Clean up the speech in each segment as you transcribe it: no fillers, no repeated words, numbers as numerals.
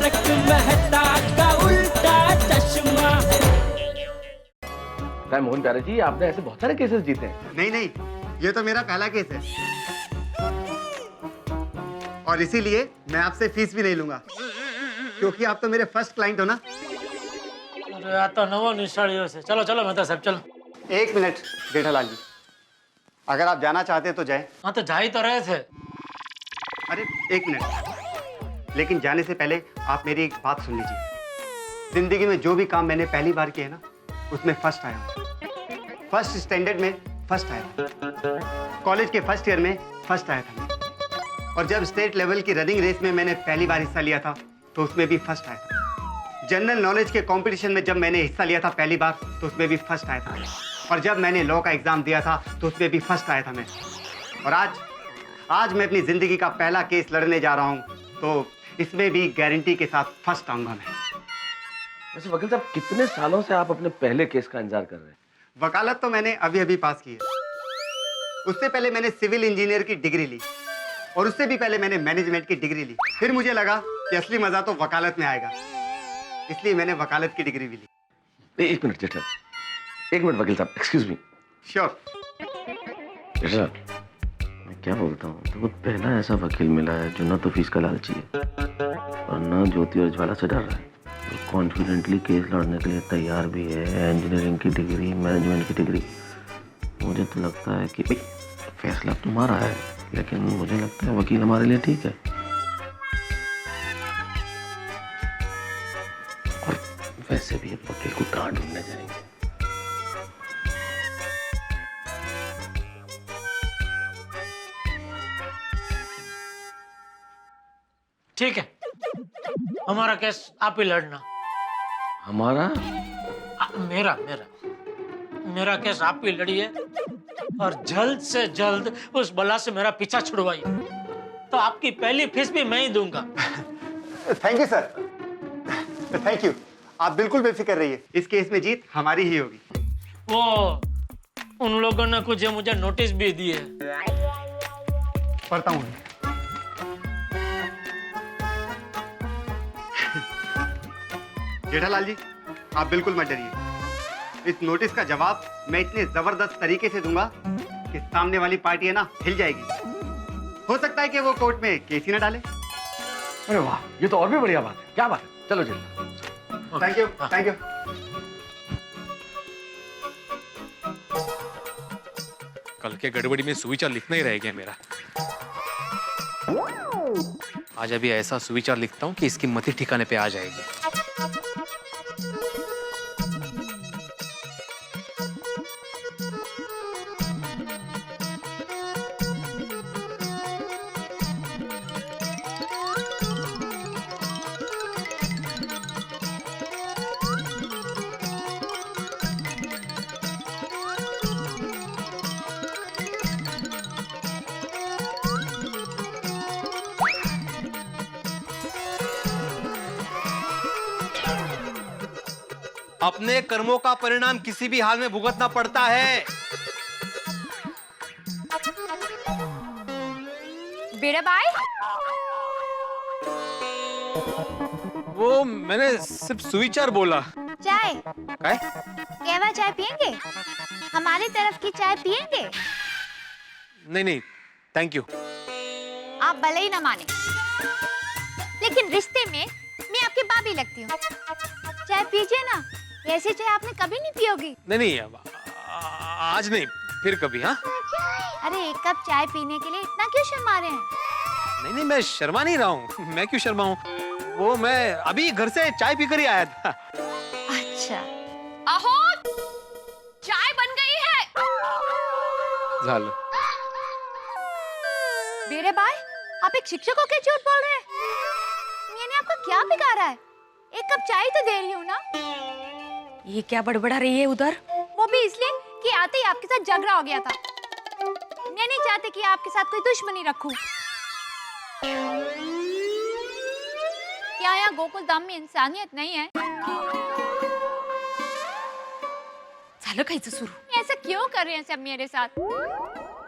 तारक मेहता का उल्टा चश्मा। मोहन प्यारे जी, आपने ऐसे बहुत सारे केसेस जीते हैं। नहीं नहीं, ये तो मेरा पहला केस है और इसीलिए मैं आपसे फीस भी नहीं लूंगा, क्योंकि आप तो मेरे फर्स्ट क्लाइंट हो ना। अरे आ तो नवो निशाड़ियों से। चलो चलो मेहता साहब चलो। एक मिनट जेठालाल जी, अगर आप जाना चाहते हैं तो जाएं। हाँ तो जा ही तो रहे थे। अरे एक मिनट, लेकिन जाने से पहले आप मेरी एक बात सुन लीजिए। जिंदगी में जो भी काम मैंने पहली बार किया ना, उसमें फर्स्ट आया हूँ। फर्स्ट स्टैंडर्ड में फर्स्ट आया, कॉलेज के फर्स्ट ईयर में फर्स्ट आया था मैं। और जब स्टेट लेवल की रनिंग रेस में मैंने पहली बार हिस्सा लिया था तो उसमें भी फर्स्ट आया था। जनरल नॉलेज के कंपटीशन में जब मैंने हिस्सा लिया था पहली बार तो उसमें भी फर्स्ट आया था। और जब मैंने लॉ का एग्जाम दिया था तो उसमें भी फर्स्ट आया था मैं। और आज मैं अपनी जिंदगी का पहला केस लड़ने जा रहा हूँ, तो इसमें भी गारंटी के साथ फर्स्ट आऊंगा मैं। वैसे वकील साहब, कितने सालों से आप अपने पहले केस का इंतजार कर रहे हैं? वकालत तो मैंने अभी अभी पास की है। उससे पहले मैंने सिविल इंजीनियर की डिग्री ली और उससे भी पहले मैंने मैनेजमेंट की डिग्री ली। फिर मुझे लगा कि असली मजा तो वकालत में आएगा, इसलिए मैंने वकालत की डिग्री भी ली। एक मिनट जेठा, एक मिनट वकील साहब, एक्सक्यूज मी। श्योर। जेठा, मैं क्या बोलता हूँ, तो वो पहला ऐसा वकील मिला है जो ना तो फीस का लालची है और ना ज्योति और ज्वाला से डर रहा है, कॉन्फिडेंटली केस लड़ने के लिए तैयार भी है। इंजीनियरिंग की डिग्री, मैनेजमेंट की डिग्री। मुझे तो लगता है कि फैसला तुम्हारा है, लेकिन मुझे लगता है वकील हमारे लिए ठीक है। और वैसे भी वकील को कहाँ ढूंढने जाएंगे? ठीक है, हमारा केस आप ही लड़ना। हमारा? मेरा मेरा केस आप ही लड़िए और जल्द से जल्द उस बला से मेरा पीछा छुड़वाइए, तो आपकी पहली फीस भी मैं ही दूंगा। Thank you sir, thank you. आप बिल्कुल बेफिक्र रहिए, इस केस में जीत हमारी ही होगी। वो उन लोगों ने कुछ मुझे नोटिस भी दिए। पढ़ता हूँ। जेठालाल जी, आप बिल्कुल मत डरिए। इस नोटिस का जवाब मैं इतने जबरदस्त तरीके से दूंगा कि सामने वाली पार्टी है ना, हिल जाएगी। हो सकता है कि वो कोर्ट में केस ही ना डाले। अरे वाह, ये तो और भी बढ़िया बात है। क्या बात है, चलो Jetha. Thank you, thank you. कल के गड़बड़ी में सुविचार लिखना ही रह गया मेरा। आज अभी ऐसा सुविचार लिखता हूँ कि इसकी मति ठिकाने पे आ जाएगी। अपने कर्मों का परिणाम किसी भी हाल में भुगतना पड़ता है। बेड़ा भाई, वो मैंने सिर्फ सुविचार बोला। चाय काय? कहवा चाय पियेंगे? हमारी तरफ की चाय पियेंगे? नहीं नहीं, थैंक यू। आप भले ही ना माने, लेकिन रिश्ते में मैं आपकी भाभी लगती हूँ। चाय पीजिए ना, ऐसी चाय आपने कभी नहीं पी होगी। नहीं नहीं, आज नहीं, फिर कभी। हाँ, अरे एक कप चाय पीने के लिए इतना क्यों शर्मा रहे हैं? नहीं नहीं, मैं शर्मा नहीं रहा हूँ। मैं क्यों शर्माऊँ? वो मैं अभी घर से चाय पीकर ही आया था। अच्छा। अहो, चाय बन गई है। झालं। बेड़े भाई, आप एक शिक्षक हो के झूठ बोल रहे हैं? मैंने आपका क्या बिगाड़ा है? एक कप चाय तो दे रही हूँ ना। ये क्या बड़बड़ा रही है उधर? वो भी इसलिए कि आते ही आपके साथ झगड़ा हो गया था। मैं नहीं चाहती कि आपके साथ कोई दुश्मनी रखूं। क्या यहाँ गोकुल धाम में इंसानियत नहीं है? झालं खायचं सुरू। ऐसा क्यों कर रहे हैं सब मेरे साथ?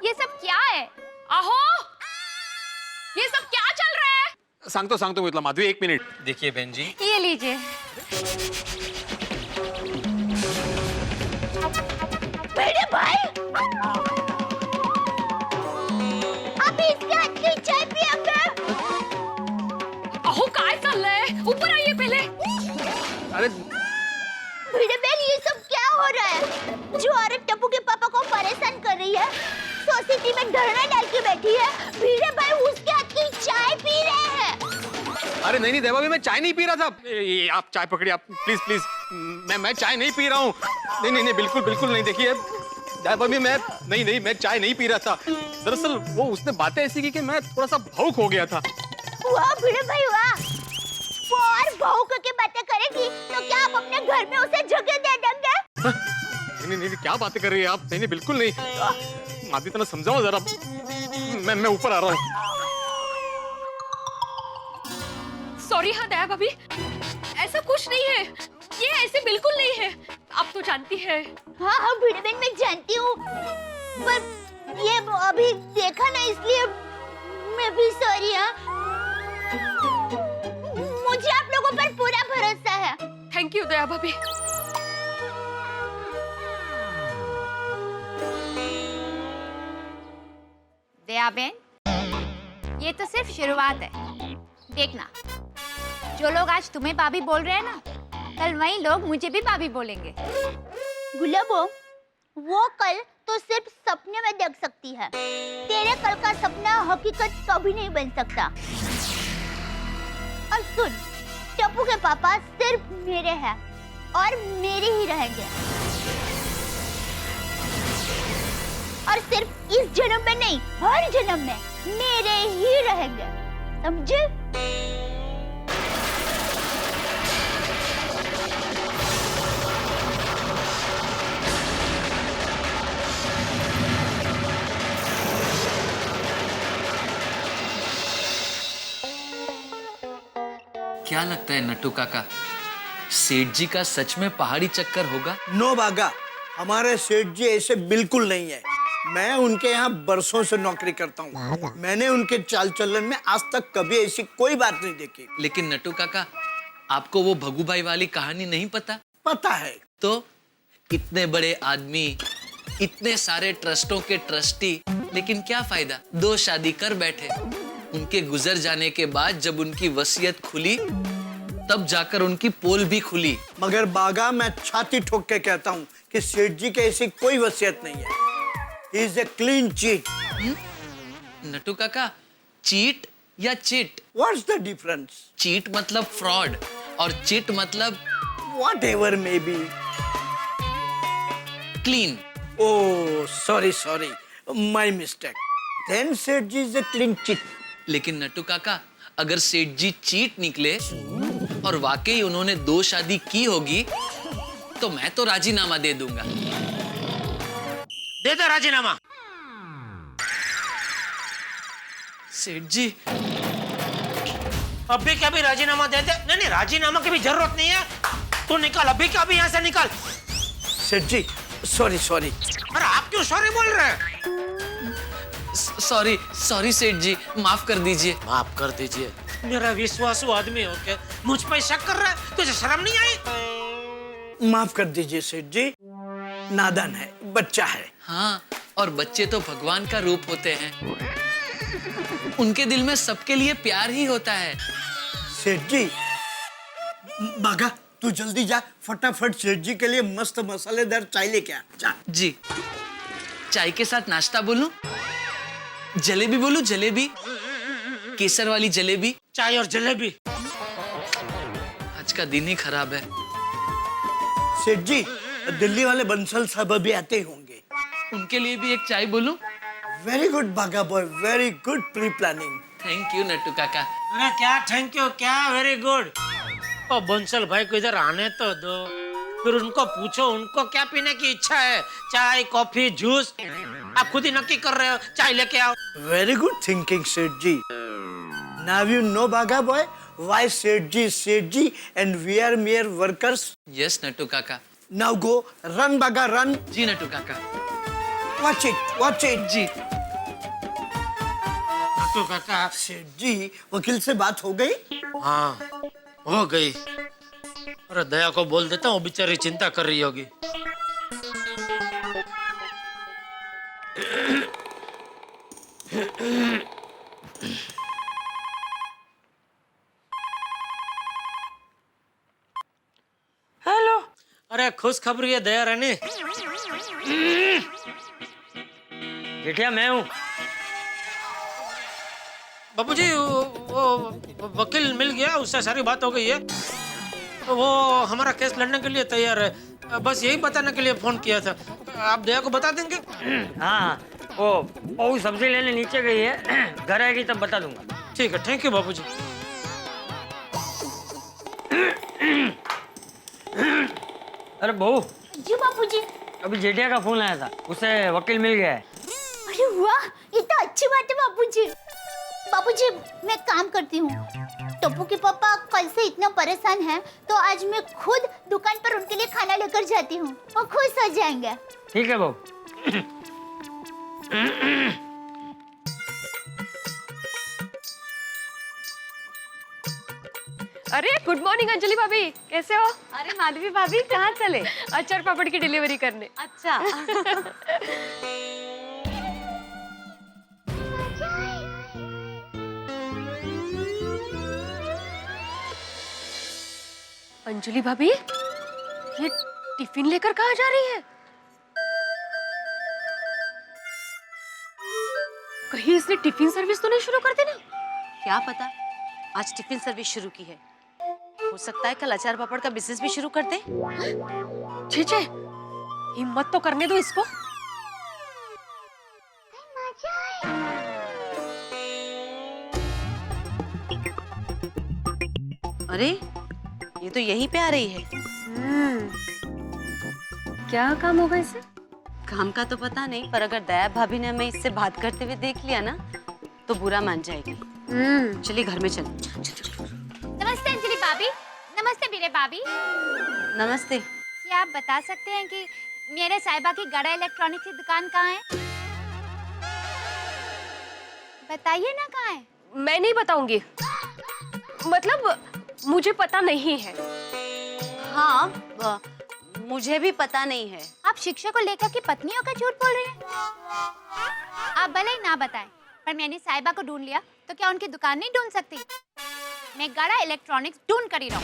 ये सब क्या है? अहो, ये सब क्या चल रहा है? सांगतो म्हटलं माधवी, 1 मिनिट. देखिए बहन जी, ये लीजिए। मेरे भाई, आप इसके हाथ की चाय पिएंगे? अहो काय चाललंय? ऊपर आइए पहले. अरे भिड़े बहन, ये सब क्या हो रहा है? जो औरत टप्पू के पापा को परेशान कर रही है, सोसाइटी में धरना डाल के बैठी है, भिड़े भाई उसके हाथ की चाय पी रहे हैं। अरे नहीं देवा भाभी, मैं चाय नहीं पी रहा था. ये आप चाय पकड़िए, आप प्लीज. मैं चाय नहीं पी रहा हूँ. नहीं बिल्कुल नहीं. देखिए देवा भाभी, मैं चाय नहीं पी रहा था. दरअसल वो उसने बातें ऐसी की कि मैं थोड़ा सा भावुक हो गया था. वाह भिड़े भाई वाह, वो और बहू करके बातें करेगी तो क्या आप अपने घर में उसे जगह दे देंगे? नहीं क्या बातें कर रही है आप? नहीं बिल्कुल नहीं. माधवी तना समझाओ जरा. मैं ऊपर आ रहा हूँ. सॉरी हाँ दया भाभी, ऐसा कुछ नहीं है. ये ऐसे बिल्कुल नहीं है. आप तो जानती है. हाँ भिड़े बहन, मैं जानती हूँ, पर ये अभी देखा ना, इसलिए मैं भी सॉरी. हाँ, मुझे आप लोगों पर पूरा भरोसा है. थैंक यू दया भाभी. दया बहन, ये तो सिर्फ शुरुआत है. देखना, जो लोग आज तुम्हें भाभी बोल रहे हैं ना, कल वही लोग मुझे भी भाभी बोलेंगे. गुलाबो, वो कल तो सिर्फ सपने में देख सकती है. तेरे कल का सपना हकीकत कभी नहीं बन सकता. और सुन, टप्पू के पापा सिर्फ मेरे हैं और मेरे ही रहेंगे. और सिर्फ इस जन्म में नहीं, हर जन्म में मेरे ही रहेंगे. समझे? क्या लगता है नट्टू काका, सेठ जी का सच में पहाड़ी चक्कर होगा? नो बागा, हमारे सेठ जी ऐसे बिल्कुल नहीं है. मैं उनके यहाँ बरसों से नौकरी करता हूँ. मैंने उनके चाल चलन में आज तक कभी ऐसी कोई बात नहीं देखी. लेकिन नट्टू काका, आपको वो भगू भाई वाली कहानी नहीं पता? पता है. तो इतने बड़े आदमी, इतने सारे ट्रस्टों के ट्रस्टी, लेकिन क्या फायदा? 2 शादी कर बैठे. उनके गुजर जाने के बाद जब उनकी वसीयत खुली, तब जाकर उनकी पोल भी खुली. मगर बागा, मैं छाती ठोक के कहता हूँ कि सेठ जी की ऐसी कोई वसीयत नहीं है. He is a clean cheat. Nattu काका, चीट या chit? What's the difference? Cheat मतलब फ्रॉड और चिट मतलब Whatever may be. Clean. Oh, sorry. My mistake. Then सेठ जी is a clean cheat. लेकिन नट्टू काका, अगर सेठ जी चीट निकले और वाकई उन्होंने 2 शादी की होगी, तो मैं तो राजीनामा दे दूंगा. दे दो राजीनामा. सेठ जी, अभी क्या भी राजीनामा दे दे? नहीं, राजीनामा की भी जरूरत नहीं है. तू निकाल, अभी क्या भी यहाँ से निकाल. सेठ जी, सॉरी. अरे आप क्यों सॉरी बोल रहे हैं? सॉरी सेठ जी, माफ कर दीजिए. माफ कर दीजिए. मेरा विश्वासू आदमी हो के मुझ पर शक कर रहा है? तुझे शर्म नहीं आई? माफ कर दीजिए सेठ जी. नादान है, बच्चा है. हाँ, और बच्चे तो भगवान का रूप होते हैं. उनके दिल में सबके लिए प्यार ही होता है. सेठ जी, बागा, तू जल्दी जा, फटाफट सेठ जी के लिए मस्त मसालेदार चाय लेके आ. जा. जी, चाय के साथ नाश्ता बोलूं? जलेबी बोलूं? जलेबी, केसर वाली जलेबी. चाय और जलेबी. आज का दिन ही खराब है. सेठ जी, दिल्ली वाले बंसल साहब अभी आते ही होंगे. उनके लिए भी एक चाय बोलूं? वेरी गुड बागा boy, very good pre planning. Thank you Nattu काका. अरे क्या थैंक यू, क्या वेरी गुड. ओ बंसल भाई को इधर आने तो दो, फिर उनको पूछो उनको क्या पीने की इच्छा है. चाय, कॉफी, जूस, आप खुद ही नक्की कर रहे हो. चाय लेके आओ. वेरी गुड थिंकिंग सेठ जी. नाउ यू नो बागा बॉय why सेठ जी and we are mere workers. Yes Nattu काका. Now go, run baga, run. जी नट्टू काका. Watch it. जी. छोटू काका। सेठ जी, वकील से बात हो गई? हाँ हो गई। अरे दया को बोल देता हूँ, बेचारी चिंता कर रही होगी। हेलो। अरे खुशखबरी है दया रानी। जेठिया मैं हूँ। बाबूजी वो वकील मिल गया, उससे सारी बात हो गई है। तो वो हमारा केस लड़ने के लिए तैयार है। बस यही बताने के लिए फोन किया था। आप दया को बता देंगे? हाँ वो सब्जी लेने नीचे गई है, घर आएगी तब बता दूंगा। ठीक है, थैंक यू बाबूजी। अरे बहू, जी बापूजी। अभी जेठिया का फोन आया था, उसे वकील मिल गया है। अरे वाह, ये तो अच्छी बात है बापूजी। बापूजी मैं काम करती हूँ। टप्पू के पापा कल से इतना परेशान हैं, तो आज मैं खुद दुकान पर उनके लिए खाना लेकर जाती हूँ। वो खुश हो जाएंगे। ठीक है बहू। अरे गुड मॉर्निंग अंजलि भाभी, कैसे हो? अरे माधवी भाभी कहाँ चले? अचार पापड़ की डिलीवरी करने। अच्छा। अंजलि भाभी, ये टिफिन लेकर कहाँ जा रही है? कहीं इसने टिफिन सर्विस तो नहीं शुरू कर दी ना? क्या पता, आज टिफिन सर्विस शुरू की है। हो सकता है कल अचार पापड़ का बिजनेस भी शुरू कर दे। छे, हिम्मत तो करने दो इसको। अरे ये तो यहीं पे आ रही है। क्या काम होगा इसे? काम का तो पता नहीं, पर अगर दया भाभी ने हमें इससे बात करते हुए देख लिया ना तो बुरा मान जाएगी। चलिए घर में चल। नमस्ते अंजलि भाभी। नमस्ते बीरे भाभी। नमस्ते। क्या आप बता सकते हैं कि मेरे साहिबा की गड़ा इलेक्ट्रॉनिक्स की दुकान कहाँ है? बताइए ना कहाँ है। मैं नहीं बताऊंगी, मतलब मुझे पता नहीं है। हाँ मुझे भी पता नहीं है। आप शिक्षा को लेकर की पत्नियों का झूठ बोल रहे हैं। आप भले ही ना बताएं, पर मैंने साहिबा को ढूंढ लिया, तो क्या उनकी दुकान नहीं ढूंढ सकती? मैं गड़ा इलेक्ट्रॉनिक्स ढूंढ कर ही रहूं।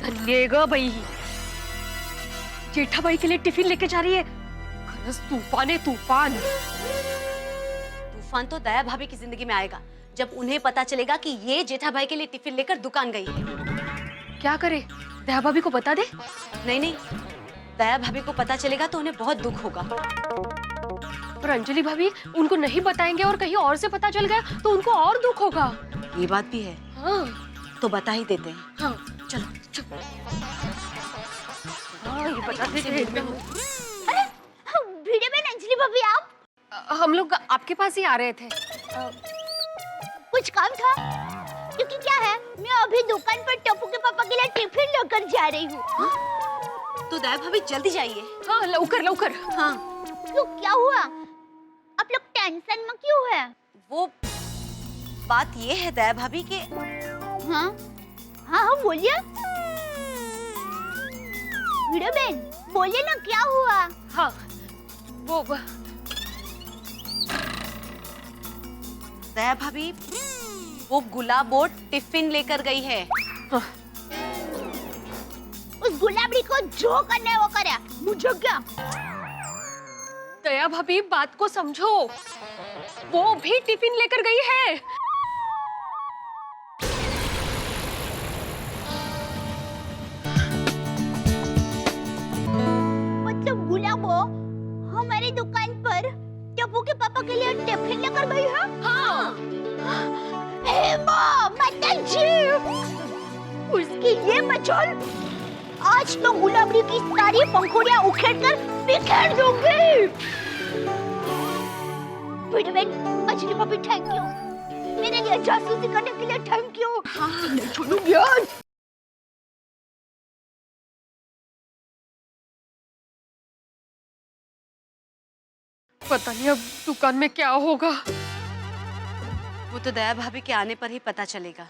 धन्येगा भाई, जेठा भाई के लिए टिफिन लेके जा रही है। खरस तूफान है तूफान। तूफान तो दया भाभी की जिंदगी में आएगा जब उन्हें पता चलेगा कि ये जेठा भाई के लिए टिफिन लेकर दुकान गई है। क्या करे, दया भाभी को बता दे? नहीं, दया भाभी को पता चलेगा तो उन्हें बहुत दुख होगा। पर अंजलि भाभी उनको नहीं बताएंगे और कहीं और से पता चल गया तो उनको और दुख होगा। ये बात भी है। हाँ तो बता ही देते हैं। हाँ चलो। हाँ, ये बता देते हैं। अरे भिड़े बहन अंजलि भाभी, आप? हम लोग आपके पास ही आ रहे थे। कुछ काम था? क्योंकि क्या है, मैं अभी दुकान पर टप्पू के पापा के लिए टिफिन लेकर जा रही हूँ। तो दया भाभी जल्दी जाइए। हाँ लवकर। हाँ क्यों, क्या हुआ? आप लोग टेंशन में क्यों है? वो बात ये है दया भाभी के। हाँ बोलिए। भिड़े बहन बोलिए ना, क्या हुआ? हाँ वो दया भाभी वो गुलाबो टिफिन लेकर गई है। उस गुलाबड़ी को जो करना है वो करे, मुझे क्या? दया भाभी बात को समझो, वो भी टिफिन लेकर गई है। मतलब गुलाबो हमारी दुकान पर टप्पू के पापा के लिए टिफिन लेकर गई है? हाँ। हे माँ, माताजी! उसकी ये मचल, आज तो गुलाबड़ी की सारी पंखुड़ियां उखेड़कर बिखेर दूंगी। अंजलि भाभी थैंक यू, मेरे लिए जासूसी करने के लिए थैंक यू। नहीं छोड़ूंगी आज। पता नहीं अब दुकान में क्या होगा। वो तो दया भाभी के आने पर ही पता चलेगा।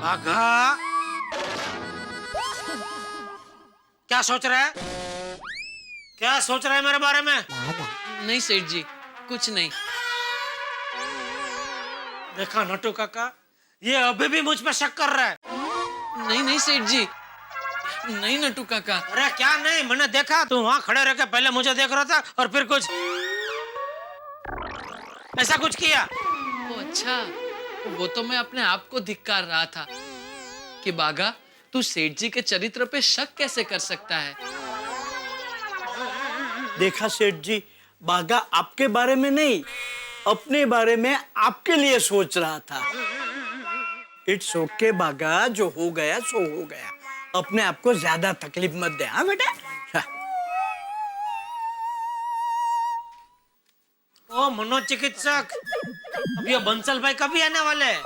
भागा, क्या सोच रहा है? क्या सोच रहा है मेरे बारे में? नहीं सेठ जी, कुछ नहीं। देखा नटू काका, ये अभी भी मुझ पे शक कर रहा है। नहीं सेठ जी, नहीं नटू काका। अरे क्या नहीं, मैंने देखा तू वहाँ खड़े रह के पहले मुझे देख रहा था और फिर कुछ ऐसा कुछ किया। ओ अच्छा, वो तो मैं अपने आप को धिक्कार रहा था कि बागा, तू सेठ जी के चरित्र पे शक कैसे कर सकता है। देखा सेठ जी, बागा आपके बारे में नहीं, अपने बारे में आपके लिए सोच रहा था। इट्स ओके बागा, जो हो गया सो हो गया। अपने आप को ज्यादा तकलीफ मत दे। हाँ बेटा। ओ मनोचिकित्सक, अब ये बंसल भाई कभी आने वाले हैं?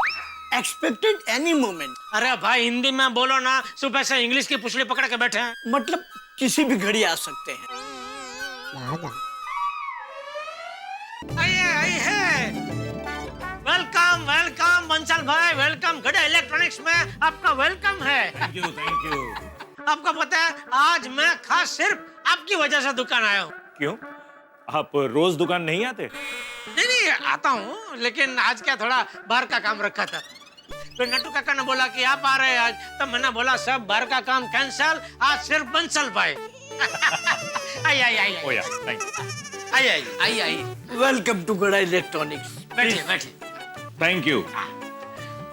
Expected any moment. अरे भाई हिंदी में बोलो ना, सुबह से इंग्लिश की पुछली पकड़ के बैठे हैं। मतलब किसी भी घड़ी आ सकते हैं। आइए, वेलकम वेलकम बंसल भाई, वेलकम। गड़ा इलेक्ट्रॉनिक्स में आपका वेलकम है। Thank you. आपको पता है आज मैं खास सिर्फ आपकी वजह से दुकान आया हूँ। क्यों, आप रोज दुकान नहीं आते? नहीं आता हूँ, लेकिन आज क्या थोड़ा बाहर का काम रखा था। फिर नटू काका ने बोला कि आप आ रहे हैं आज, तब मैंने बोला सब बाहर का काम कैंसल, आज सिर्फ बंसल भाई। आई। ओ यार, थैंक आई। वेलकम टू गड़ा इलेक्ट्रॉनिक्स। बैठिए। Thank you.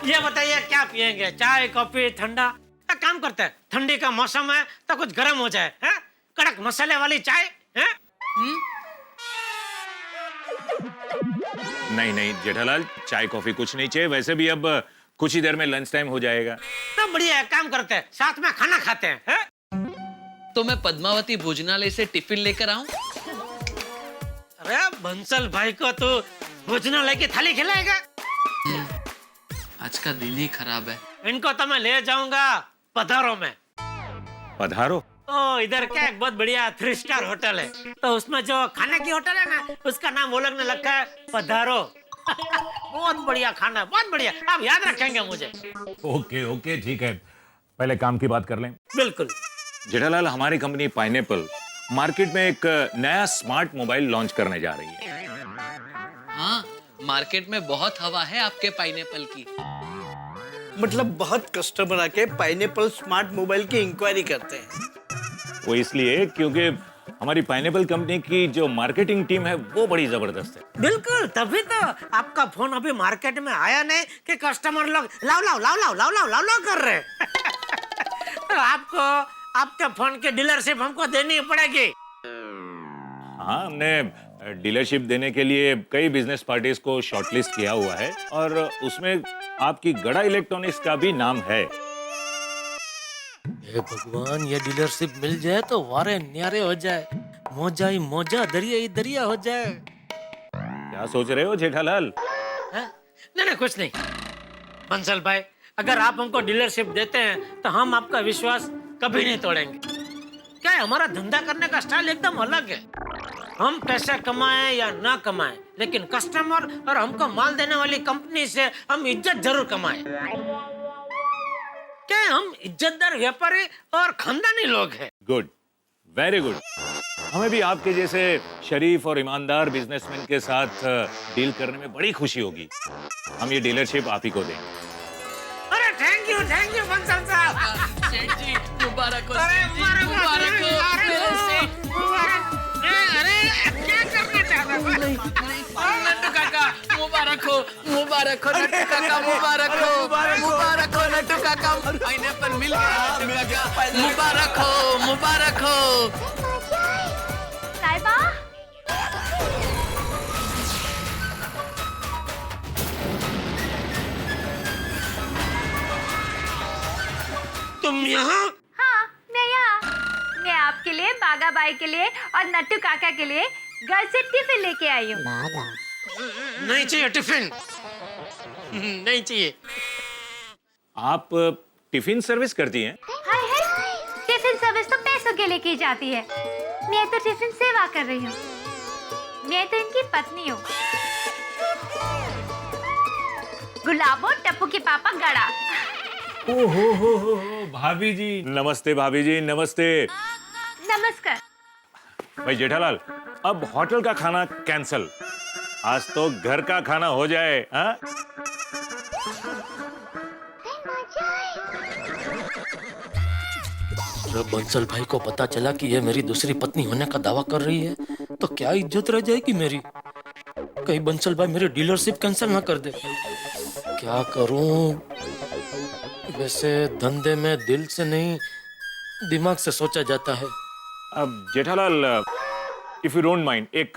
ये बताइए क्या पियेंगे, चाय कॉफी ठंडा? एक काम करते हैं, ठंडी का मौसम है तो कुछ गर्म हो जाए, हैं? कड़क मसाले वाली चाय, हैं? नहीं जेठालाल, चाय कॉफी कुछ नहीं चाहिए। वैसे भी अब कुछ ही देर में लंच टाइम हो जाएगा। तो बढ़िया, काम करते हैं, साथ में खाना खाते हैं। तो मैं पद्मावती भोजनालय से टिफिन लेकर आऊं? अरे बंसल भाई को तो भोजनालय की थाली खिलाएगा। आज का दिन ही खराब है। इनको तो मैं ले जाऊंगा पधारो में। पधारो? ओ इधर क्या एक बहुत बढ़िया 3 स्टार होटल है, तो उसमें जो खाने की होटल है ना, उसका नाम वो लोग ने रखा है पधारो। बहुत बढ़िया खाना है, बहुत बढ़िया, आप याद रखेंगे मुझे। ओके ठीक है, पहले काम की बात कर लें। बिल्कुल। जेठालाल, हमारी कंपनी पाइनएप्पल मार्केट में एक नया स्मार्ट मोबाइल लॉन्च करने जा रही है। हाँ, मार्केट में बहुत हवा है आपके पाइनएप्पल की। मतलब बहुत कस्टमर आके पाइनएप्पल स्मार्ट मोबाइल की इंक्वायरी करते हैं। वो इसलिए क्योंकि हमारी पाइनएप्पल कंपनी की जो मार्केटिंग टीम है वो बड़ी जबरदस्त है। बिल्कुल, तभी तो आपका फोन अभी मार्केट में आया नहीं कि कस्टमर लोग लाओ कर रहे हैं। तो आपको आपके फोन की डीलरशिप हमको देनी पड़ेगी। हाँ, हमने डीलरशिप देने के लिए कई बिजनेस पार्टीज को शॉर्टलिस्ट किया हुआ है और उसमें आपकी गड़ा इलेक्ट्रॉनिक्स का भी नाम है। हे भगवान, ये डीलरशिप मिल जाए तो वारे न्यारे हो जाए, मौजा ही मौजा, दरिया ही दरिया हो जाए। क्या सोच रहे हो जेठालाल? नहीं कुछ नहीं। बंसल भाई, अगर आप हमको डीलरशिप देते हैं तो हम आपका विश्वास कभी नहीं तोड़ेंगे। क्या है, हमारा धंधा करने का स्टाइल एकदम अलग है। हम पैसा कमाएं या ना कमाएं, लेकिन कस्टमर और हमको माल देने वाली कंपनी से हम इज्जत जरूर कमाएं। क्या है, हम इज्जतदार व्यापारी और खानदानी लोग हैं। Good, very good. हमें भी आपके जैसे शरीफ और ईमानदार बिजनेसमैन के साथ डील करने में बड़ी खुशी होगी। हम ये डीलरशिप आप ही को देंगे। अरे थैंक यू बंसल साहब। सेठ जी मुबारक हो। अरे सेठ जी मुबारक हो। अरे क्या करना चाहता है? नट्टू काका मुबारक हो नट्टू काका, मुबारक हो नट्टू काका। पाइनएप्पल मिल गया नट्टू काका, मुबारक हो। साहिबा, तुम यहाँ? हाँ, मैं यहाँ। मैं आपके लिए, बागा बाई के लिए और नट्टू काका के लिए घर से टिफिन लेके आई हूँ। नहीं चाहिए टिफिन, नहीं चाहिए। आप टिफिन सर्विस करती हैं? हाय हाय, टिफिन सर्विस तो पैसों के लिए की जाती है। मैं तो टिफिन सेवा कर रही हूँ। मैं तो इनकी पत्नी हूँ। गुलाबो टप्पू के पापा गड़ा। ओहो भाभी जी, नमस्ते भाभी जी, नमस्ते। नमस्कार। भाई जेठालाल, अब होटल का खाना कैंसल, आज तो घर का खाना हो जाए। हाँ? जब बंसल भाई को पता चला कि ये मेरी दूसरी पत्नी होने का दावा कर रही है तो क्या इज्जत रह जाएगी मेरी। कहीं बंसल भाई मेरी डीलरशिप कैंसिल ना कर दे। क्या करूं? वैसे धंधे में दिल से नहीं दिमाग से सोचा जाता है। अब Jethalal, if you don't mind, एक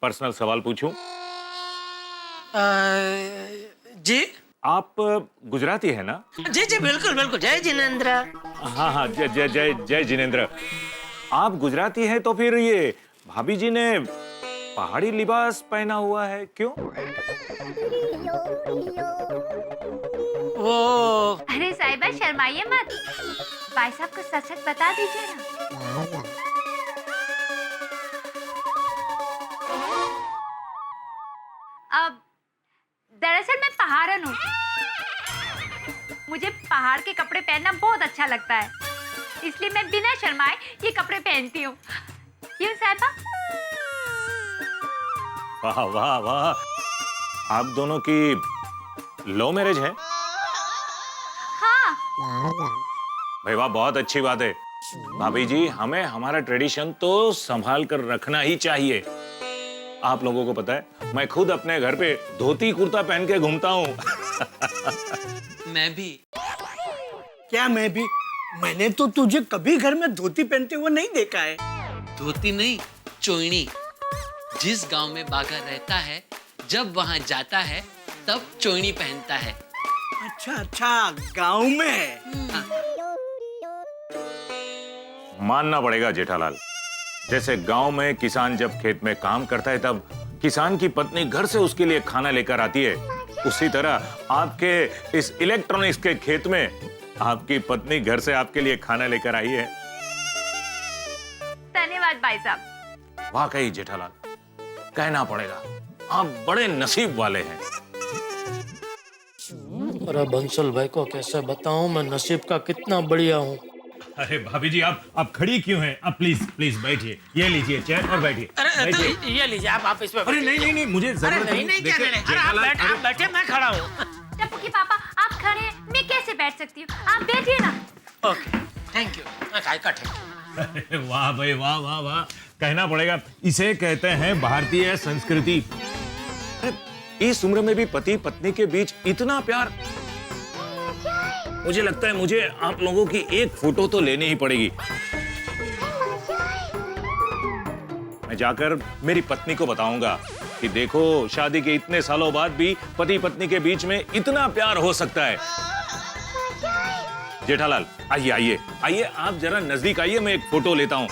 पर्सनल सवाल पूछूं? जी आप गुजराती है ना? जी जी बिल्कुल बिल्कुल। जय जिनेंद्र। हाँ हाँ, जय जय जय जय जिनेंद्र। आप गुजराती हैं तो फिर ये भाभी जी ने पहाड़ी लिबास पहना हुआ है क्यों? वो अरे साहिबा शर्माइए मत, भाई साहब को सच सच बता दीजिए ना। अब दरअसल मैं पहाड़न हूँ, मुझे पहाड़ के कपड़े पहनना बहुत अच्छा लगता है, इसलिए मैं बिना शर्माए ये कपड़े पहनती हूँ। क्यों साहिबा? वाह वाह वाह, आप दोनों की लव मैरिज है? हाँ। भाई वाह, बहुत अच्छी बात है। भाभी जी, हमें हमारा ट्रेडिशन तो संभाल कर रखना ही चाहिए। आप लोगों को पता है, मैं खुद अपने घर पे धोती कुर्ता पहन के घूमता हूँ। मैं भी। क्या मैं भी? मैंने तो तुझे कभी घर में धोती पहनते हुए नहीं देखा है। धोती नहीं, चोइनी। जिस गांव में बागा रहता है, जब वहां जाता है तब चोइनी पहनता है। अच्छा अच्छा, गांव में। मानना पड़ेगा जेठालाल, जैसे गांव में किसान जब खेत में काम करता है तब किसान की पत्नी घर से उसके लिए खाना लेकर आती है, उसी तरह आपके इस इलेक्ट्रॉनिक्स के खेत में आपकी पत्नी घर से आपके लिए खाना लेकर आई है। धन्यवाद भाई साहब। वाकई जेठालाल, कहना पड़ेगा, आप बड़े नसीब वाले हैं। अरे बंसल भाई को कैसे बताऊं मैं नसीब का कितना बढ़िया हूँ। अरे भाभी जी, आप खड़ी क्यों हैं? आप प्लीज प्लीज बैठिए, ये लीजिए चेयर और बैठिए। अरे तो ये लीजिए, आप इस पे। अरे नहीं नहीं, मुझे जरूरत नहीं नहीं, क्या नहीं। अरे आप बैठे, मैं खड़ा हूँ। टप्पू के पापा आप खड़े हैं, मैं कैसे बैठ सकती हूँ? आप बैठिए ना। Okay, thank you. मैं काय का थैंक यू। वाह भाई वाह वाह वाह, कहना पड़ेगा, इसे कहते हैं भारतीय संस्कृति। इस उम्र में भी पति पत्नी के बीच इतना प्यार। मुझे लगता है मुझे आप लोगों की एक फोटो तो लेनी ही पड़ेगी। मैं जाकर मेरी पत्नी को बताऊंगा कि देखो, शादी के इतने सालों बाद भी पति पत्नी के बीच में इतना प्यार हो सकता है। जेठालाल, आइए आइए आइए, आप जरा नजदीक आइए, मैं एक फोटो लेता हूँ।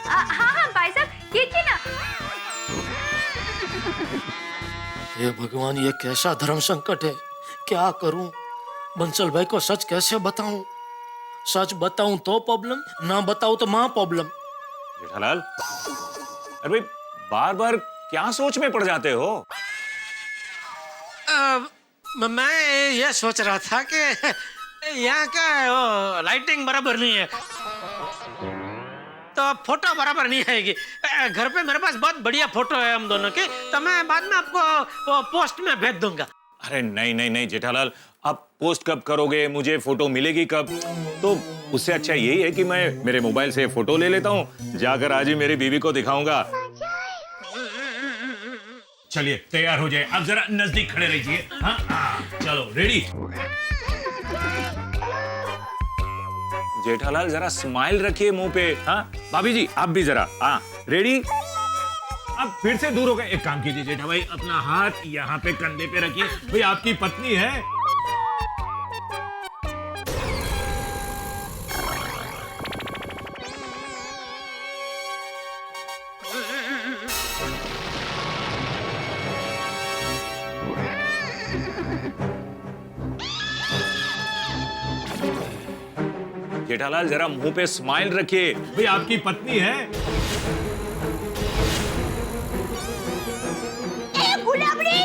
हाँ हाँ भाई साहब, खींचिए ना। ये भगवान, ये कैसा धर्म संकट है। क्या करूं? बंसल भाई को सच कैसे बताऊं? सच बताऊं तो प्रॉब्लम, ना बताऊं तो मां प्रॉब्लम। जेठालाल, अरे भाई, बार बार क्या सोच में पड़ जाते हो? मैं ये सोच रहा था कि यहाँ का लाइटिंग बराबर नहीं है, तो फोटो बराबर नहीं आएगी। घर पे मेरे पास बहुत बढ़िया फोटो है हम दोनों की, तो मैं बाद में आपको पोस्ट में भेज दूंगा। अरे नहीं नहीं नहीं जेठालाल, आप पोस्ट कब करोगे? मुझे फोटो मिलेगी कब? तो उससे अच्छा यही है कि मैं मेरे मोबाइल से फोटो ले लेता हूँ, जाकर आज ही मेरी बीवी को दिखाऊंगा। चलिए तैयार हो जाए, आप जरा नजदीक खड़े रहिए। हाँ, चलो रेडी। जेठालाल, जरा स्माइल रखिए मुंह पे। हाँ भाभी जी, आप भी जरा। हाँ रेडी। आप फिर से दूर हो गए। एक काम कीजिए जेठा भाई, अपना हाथ यहाँ पे कंधे पे रखिए। भाई आपकी पत्नी है। जेठालाल जरा मुंह पे स्माइल रखिए, भाई आपकी पत्नी है। ए गुलाबड़ी!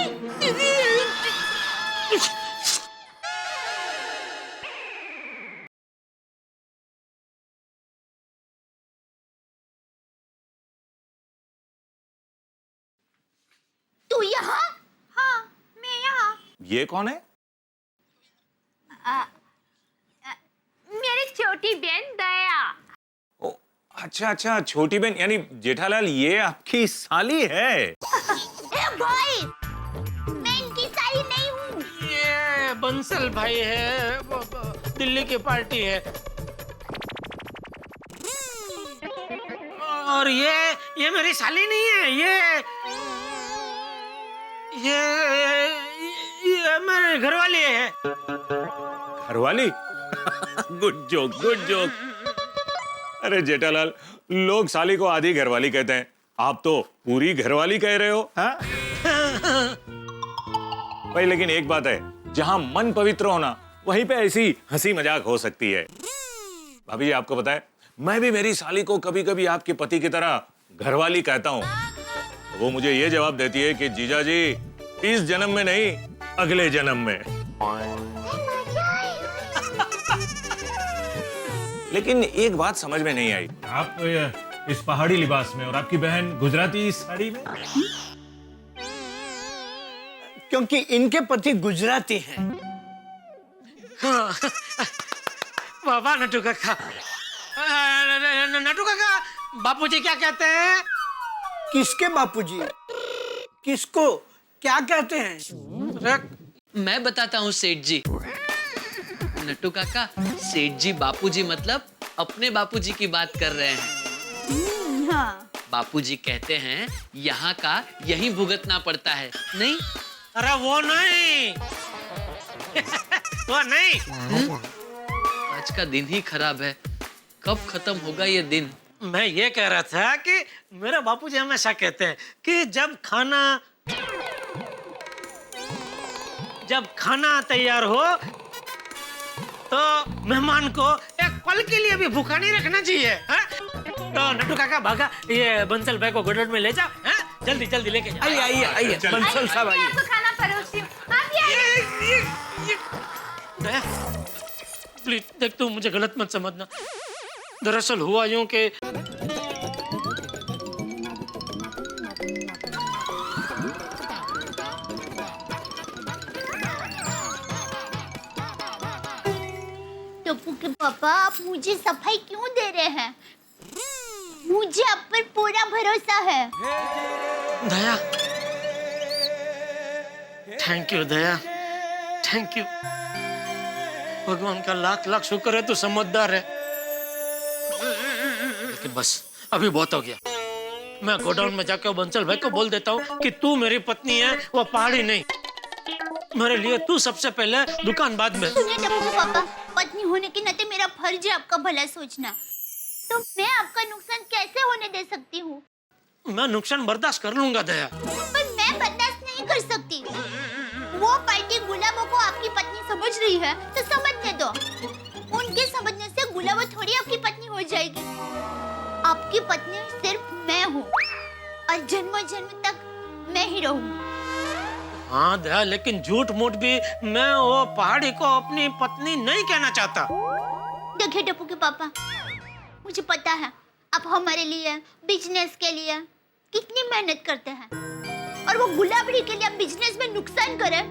तू यहाँ? हाँ, मैं यहाँ। ये कौन है? मेरी छोटी बहन दया। ओ, अच्छा अच्छा, छोटी बहन यानी जेठालाल ये आपकी साली है। ए भाई, मैं इनकी साली नहीं हूँ। ये बंसल भाई है, दिल्ली की पार्टी है। और ये मेरी साली नहीं है, ये मेरे घरवाली है। घरवाली? Good joke, good joke. अरे जेठालाल, लोग साली को आधी घरवाली कहते हैं, आप तो पूरी घरवाली कह रहे हो। हाँ? भाई लेकिन एक बात है, जहां मन पवित्र होना वहीं पे ऐसी हंसी मजाक हो सकती है। भाभी जी आपको पता है, मैं भी मेरी साली को कभी कभी आपके पति की तरह घरवाली कहता हूँ। वो मुझे ये जवाब देती है कि जीजा जी इस जन्म में नहीं, अगले जन्म में। लेकिन एक बात समझ में नहीं आई, आप इस पहाड़ी लिबास में और आपकी बहन गुजराती साड़ी में। क्योंकि इनके पति गुजराती हैं। बाबा नटू काका, नटू काका, बापूजी क्या कहते हैं? किसके बापूजी? किसको क्या कहते हैं? मैं बताता हूँ सेठ जी। नट्टू काका, सेठ जी बापूजी मतलब अपने बापूजी की बात कर रहे हैं। हाँ। बापूजी कहते हैं यहाँ का यहीं भुगतना पड़ता है, नहीं? अरे वो नहीं। वो नहीं। आज का दिन ही खराब है, कब खत्म होगा ये दिन? मैं ये कह रहा था कि मेरे बापूजी हमेशा कहते हैं कि जब खाना तैयार हो तो मेहमान को एक पल के लिए भी भूखा नहीं रखना चाहिए। तो नट्टू काका भागा, ये बंसल भाई को गोडाउन में ले जाओ। जल्दी जल्दी लेके जाओ। आइए बंसल साहब आइए। आपको खाना परोसती हूँ। आप दया, प्लीज देख, तू मुझे गलत मत समझना। दरअसल हुआ यूं कि टप्पू के पापा, आप मुझे सफाई क्यों दे रहे हैं? मुझे आप पर पूरा भरोसा है। Daya, thank you Daya, thank you. भगवान का लाख लाख शुक्र है, तू समझदार है। लेकिन बस अभी बहुत हो गया। मैं गोडाउन में जाकर बंसल भाई को बोल देता हूँ कि तू मेरी पत्नी है, वो पहाड़ी नहीं। मेरे लिए तू सबसे पहले, दुकान बाद में। सुनिए टप्पू के पापा, पत्नी होने के नाते मेरा फर्ज है आपका भला सोचना। तो मैं आपका नुकसान कैसे होने दे सकती हूँ? मैं नुकसान बर्दाश्त कर लूंगा दया। पर मैं बर्दाश्त नहीं कर सकती। वो पार्टी गुलाबों को आपकी पत्नी समझ रही है तो समझने दो। उनके समझने से गुलाबो थोड़ी आपकी पत्नी हो जाएगी। आपकी पत्नी सिर्फ मैं हूँ और जन्म जन्म तक मैं ही रहूंगी। हाँ दया, लेकिन झूठ मूठ भी मैं वो पहाड़ी को अपनी पत्नी नहीं कहना चाहता। देखिए टप्पू के पापा, मुझे पता है आप हमारे लिए, बिजनेस के लिए कितनी मेहनत करते हैं, और वो गुलाबड़ी के लिए आप बिजनेस में नुकसान करें,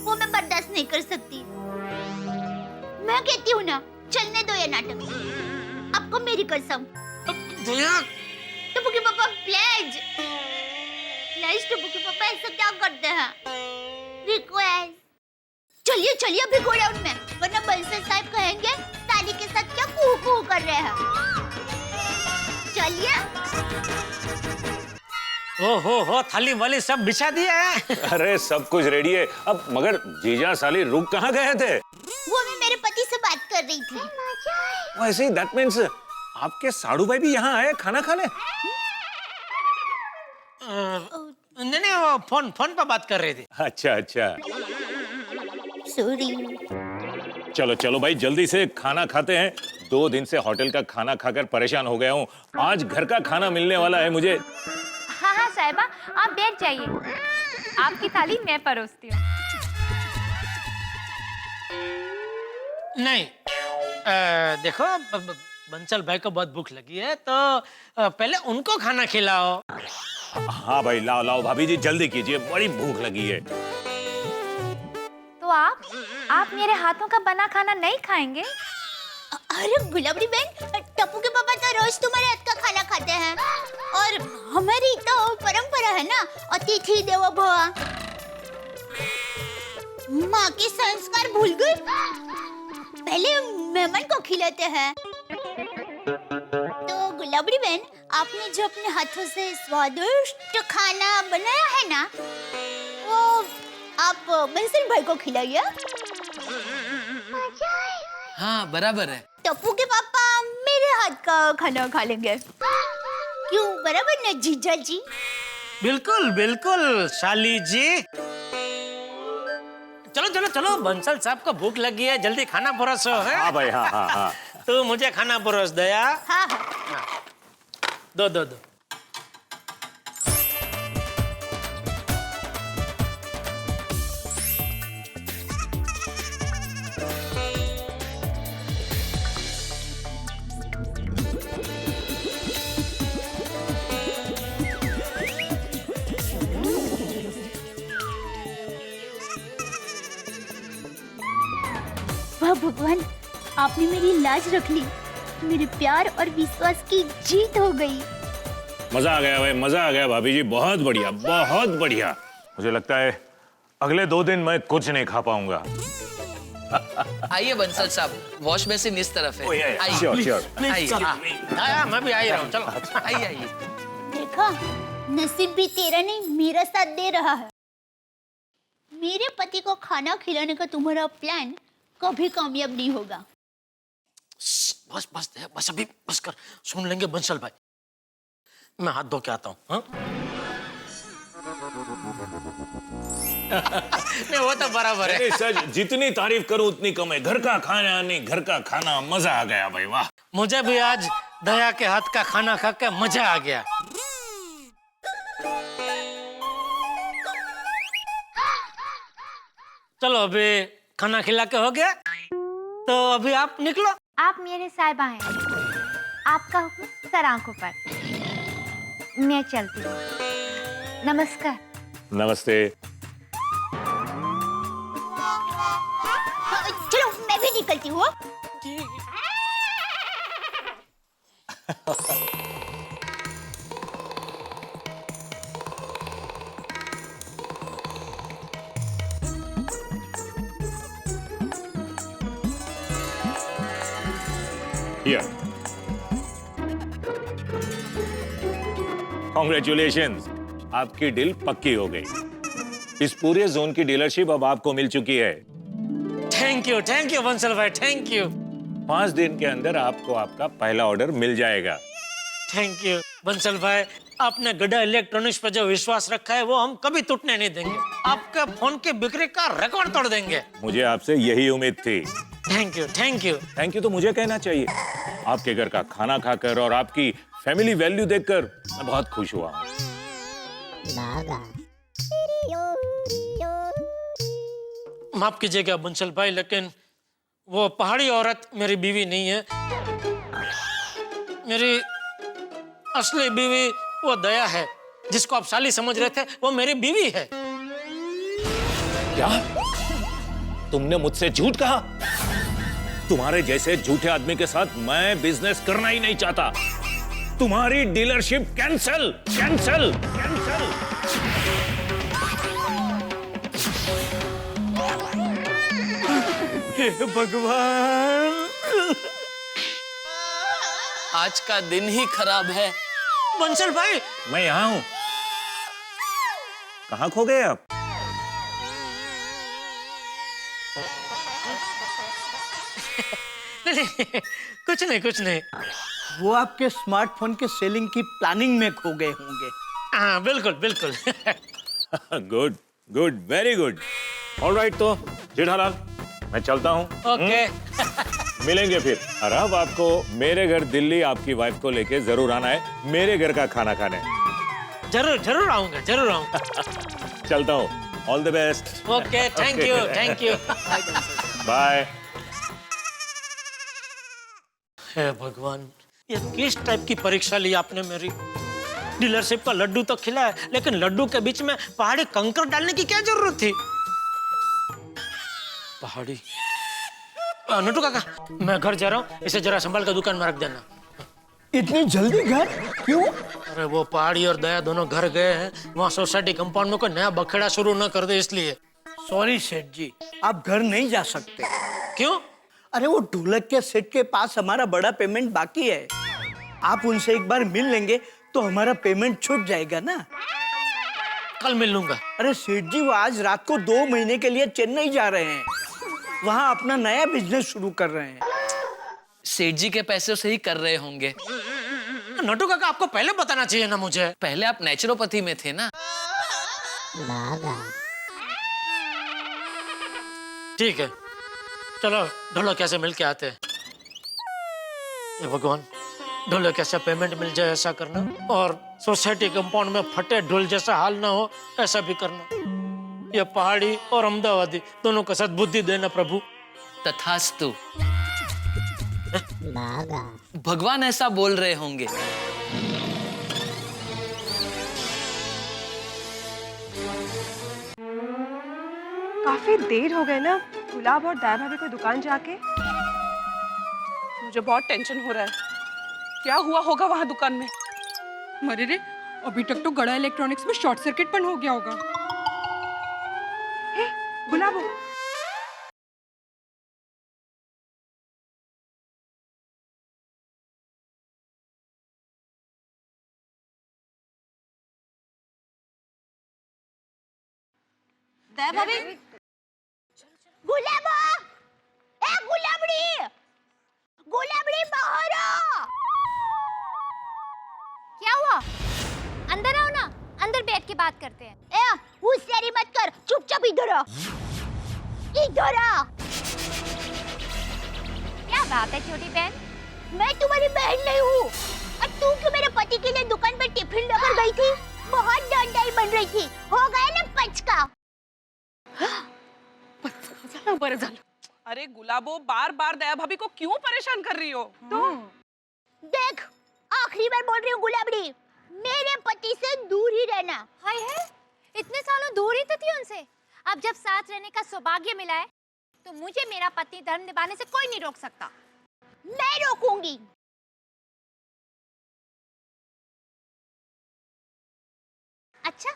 वो मैं बर्दाश्त नहीं कर सकती। मैं कहती हूँ ना, चलने दो ये नाटक। आपको मेरी कसम। दया, टप्पू के पापा प्लीज, टप्पू के पापा ऐसा क्या करते हैं? रिक्वेस्ट। चलिए चलिए अभी गोडाउन में, वरना बंसल साहब कहेंगे साली के साथ क्या कू कू कर रहे हैं। चलिए। हो थाली वाली सब बिछा दिया है। अरे सब कुछ रेडी है अब, मगर जीजा साली रुक कहाँ गए थे? वो मैं मेरे पति से बात कर रही थी। वैसे दैट मीन्स आपके साड़ू भाई भी यहाँ आए खाना खाने? नहीं, वो फोन पर बात कर रहे थे। अच्छा अच्छा। सॉरी। चलो चलो भाई जल्दी से खाना खाते हैं। 2 दिन से होटल का खाना खाकर परेशान हो गया हूँ। आज घर का खाना मिलने वाला है मुझे। हाँ हाँ साहिबा, आप बैठ जाइए, आपकी थाली मैं परोसती हूँ। नहीं, देखो बंसल भाई को बहुत भूख लगी है, तो पहले उनको खाना खिलाओ। हाँ भाई, लाओ लाओ भाभी जी, जल्दी कीजिए, बड़ी भूख लगी है। तो आप मेरे हाथों का बना खाना नहीं खाएंगे? अरे गुलाबड़ी बहन, टप्पू के पापा तो रोज तुम्हारे हाथ का खाना खाते हैं, और हमारी तो परंपरा है ना, अतिथि देवो भव। माँ के संस्कार भूल गए? पहले मेहमान को खिलाते हैं। तो गुलाबड़ी बहन, आपने जो अपने हाथों से स्वादिष्ट खाना बनाया है ना, वो आप बंसल भाई को खिलाइए। हाँ बराबर है। टप्पू के पापा मेरे हाथ का खाना खा लेंगे। क्यों, बराबर ना जीजा जी? बिल्कुल बिल्कुल शाली जी। चलो चलो चलो, बंसल साहब को भूख लगी है, जल्दी खाना परोसो। है हाँ भाई, हाँ हाँ हाँ। तू मुझे खाना परोस दया। हाँ हाँ। दो दो दो। वाह भगवान, आपने मेरी लाज रख ली। मेरे प्यार और विश्वास की जीत हो गई। मजा आ गया भाई, मजा आ गया भाभी जी, बहुत बढ़िया, बहुत बढ़िया। मुझे लगता है अगले 2 दिन मैं कुछ नहीं खा पाऊंगा। आइए बंसल साहब, वॉश बेसिन इस तरफ है। आइए श्योर श्योर। आइए। आया, मैं भी आ ही रहा हूँ, चलो। आइए आइए। देखा, नसीब भी तेरा नहीं मेरा साथ दे रहा है। मेरे पति को खाना खिलाने का तुम्हारा प्लान कभी कामयाब नहीं होगा। बस बस बस, अभी बस कर, सुन लेंगे बंसल भाई। मैं हाथ धो के आता हूँ। हाँ? नहीं, वो तो बराबर है। सच, जितनी तारीफ करूं उतनी कम है। घर का खाना नहीं, घर का खाना, मजा आ गया भाई, वाह। मुझे भी आज दया के हाथ का खाना खा के मजा आ गया। चलो अभी खाना खिला के हो गया, तो अभी आप निकलो। आप मेरे साहिबा हैं, आपका हुक्म सर आंखों पर। मैं चलती हूँ, नमस्कार। नमस्ते। चलो मैं भी निकलती हूँ। Here. Congratulations, आपकी डील पक्की हो गई। इस पूरे जोन की डीलरशिप अब आपको मिल चुकी है। थैंक यू बंसल भाई, थैंक यू। 5 दिन के अंदर आपको आपका पहला ऑर्डर मिल जाएगा। थैंक यू बंसल भाई, आपने गड्ढा इलेक्ट्रॉनिक्स पर जो विश्वास रखा है वो हम कभी टूटने नहीं देंगे। आपके फोन की बिक्री का रिकॉर्ड तोड़ देंगे। मुझे आपसे यही उम्मीद थी। Thank you thank you. Thank you तो मुझे कहना चाहिए। आपके घर का खाना खाकर और आपकी फैमिली वैल्यू देखकर मैं बहुत खुश हुआ। माफ कीजिएगा बंसल भाई, लेकिन वो पहाड़ी औरत मेरी बीवी नहीं है। मेरी असली बीवी वो दया है, जिसको आप साली समझ रहे थे, वो मेरी बीवी है। क्या तुमने मुझसे झूठ कहा? तुम्हारे जैसे झूठे आदमी के साथ मैं बिजनेस करना ही नहीं चाहता। तुम्हारी डीलरशिप कैंसल कैंसल कैंसल। हे भगवान, आज का दिन ही खराब है। बंसल भाई, मैं यहाँ हूँ। कहाँ खो गए आप? कुछ नहीं। वो आपके स्मार्टफोन के सेलिंग की प्लानिंग में खो गए होंगे। हाँ बिल्कुल। Good good, very good. Alright, तो जेठालाल मैं चलता हूँ। ओके। मिलेंगे फिर। और अब आपको मेरे घर दिल्ली आपकी वाइफ को लेके जरूर आना है, मेरे घर का खाना खाने। जरूर जरूर आऊंगा, जरूर आऊंगा। चलता हूँ। All the best. Okay, thank you, thank you. Bye. हे भगवान, ये किस टाइप की परीक्षा ली आपने मेरी? डीलरशिप का लड्डू तो खिलाया, लेकिन लड्डू के बीच में पहाड़ी कंकर डालने की क्या जरूरत थी? पहाड़ी। नटू काका, मैं घर जा रहा हूँ, इसे जरा संभाल कर दुकान में रख देना। इतनी जल्दी घर क्यों? अरे वो पहाड़ी और दया दोनों घर गए हैं, वहाँ सोसाइटी कंपाउंड में कोई नया बखेड़ा शुरू न कर दे इसलिए। सॉरी सेठ जी, आप घर नहीं जा सकते। क्यों? अरे वो ढोलक के सेठ के पास हमारा बड़ा पेमेंट बाकी है। आप उनसे एक बार मिल लेंगे तो हमारा पेमेंट छूट जाएगा ना। कल मिल लूंगा। अरे सेठ जी, वो आज रात को 2 महीने के लिए चेन्नई जा रहे हैं, वहाँ अपना नया बिजनेस शुरू कर रहे हैं। सेठ जी के पैसों से ही कर रहे होंगे। नटू काका, आपको पहले बताना चाहिए ना मुझे। पहले आप नेचुरोपैथी में थे ना। ठीक है, चलो ढोलकिया से मिल के आते हैं। ये भगवान, ढोलकिया से पेमेंट मिल जाए ऐसा करना, और सोसाइटी कंपाउंड में फटे ढोल जैसा हाल ना हो ऐसा भी करना। ये पहाड़ी और अहमदाबादी दोनों को सद्बुद्धि देना प्रभु। तथास्तु। भगवान ऐसा बोल रहे होंगे। काफी देर हो गई ना गुलाब और दया भाभी को दुकान जाके। मुझे बहुत टेंशन हो रहा है, क्या हुआ होगा वहां दुकान में? अरे रे, अभी तक तो गड़ा इलेक्ट्रॉनिक्स में शॉर्ट सर्किट बंद हो गया होगा। हे, गुलाब, दया भाभी, गुलाबो, ए गुलाबड़ी, गुलाबड़ी बाहर आ। क्या हुआ? अंदर आओ ना, अंदर बैठ के बात करते हैं। ए, होशियारी मत कर, चुपचाप इधर आ, इधर आ। क्या बात है छोटी बहन? मैं तुम्हारी बहन नहीं हूँ। और तू क्यों मेरे पति के लिए दुकान पर टिफिन लेकर गई थी? बहुत डांडाई बन रही थी, हो गया ना पचका। बरं झालं। अरे गुलाबो, बार बार दया भाभी को क्यों परेशान कर रही हो? तो देख, आखिरी बार बोल रही हूँ गुलाबड़ी, मेरे पति से दूर ही रहना। हाय है, इतने सालों दूर ही तो थी उनसे। अब जब साथ रहने का सौभाग्य मिला है, तो मुझे मेरा पति धर्म निभाने से कोई नहीं रोक सकता। मैं रोकूंगी। अच्छा,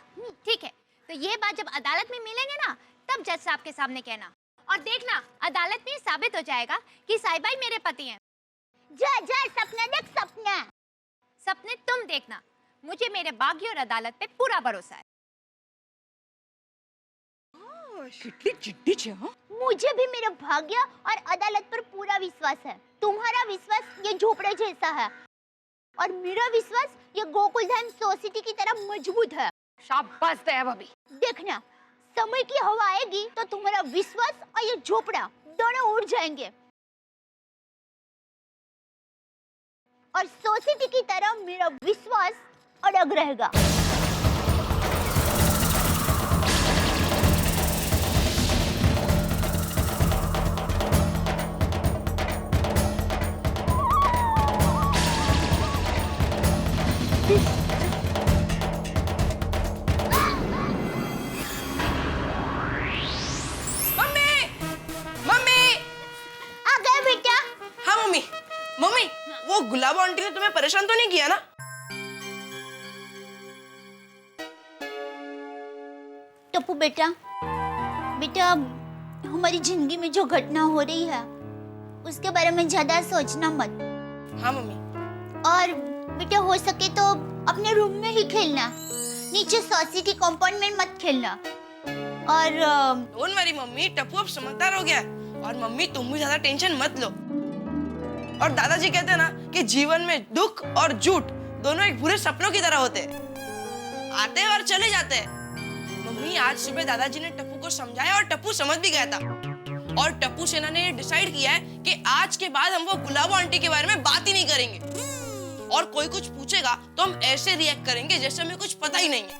ठीक है, तो ये बात जब अदालत में मिलेंगे ना, तब जज साहब के सामने कहना। और देखना, अदालत में साबित हो जाएगा कि साईबाई मेरे पति हैं। जा जा, सपना देख सपना। सपने तुम देखना, मुझे मेरे भाग्य और अदालत पे पूरा भरोसा है। कितनी जिद्दी छे, हाँ? मुझे भी मेरे भाग्य और अदालत पर पूरा विश्वास है। तुम्हारा विश्वास ये झोपड़े जैसा है, और मेरा विश्वास ये गोकुलधाम सोसाइटी की तरह मजबूत है। शाबाश दया भाभी। देखना, समय की हवा आएगी तो तुम्हारा विश्वास और ये झोपड़ा दोनों उड़ जाएंगे, और सोसाइटी की तरह मेरा विश्वास अड़ग रहेगा। मम्मी, वो गुलाब आंटी ने तुम्हें परेशान तो नहीं किया ना? टप्पू बेटा, बेटा हमारी जिंदगी में जो घटना हो रही है उसके बारे में ज्यादा सोचना मत। हाँ मम्मी। और बेटा हो सके तो अपने रूम में ही खेलना, नीचे सोसाइटी कंपाउंड में मत खेलना। और डोंट वरी मम्मी, टप्पू अब समझदार हो गया है। और मम्मी तुम भी ज्यादा टेंशन मत लो। और दादाजी कहते हैं ना कि जीवन में दुख और झूठ दोनों एक बुरे सपनों की तरह होते हैं, आते हैं और चले जाते हैं। मम्मी आज सुबह दादाजी ने टप्पू को समझाया और टप्पू समझ भी गया था। और टप्पू सेना ने ये डिसाइड किया है कि आज के बाद हम वो गुलाबो आंटी के बारे में बात ही नहीं करेंगे। और कोई कुछ पूछेगा तो हम ऐसे रिएक्ट करेंगे जैसे हमें कुछ पता ही नहीं है,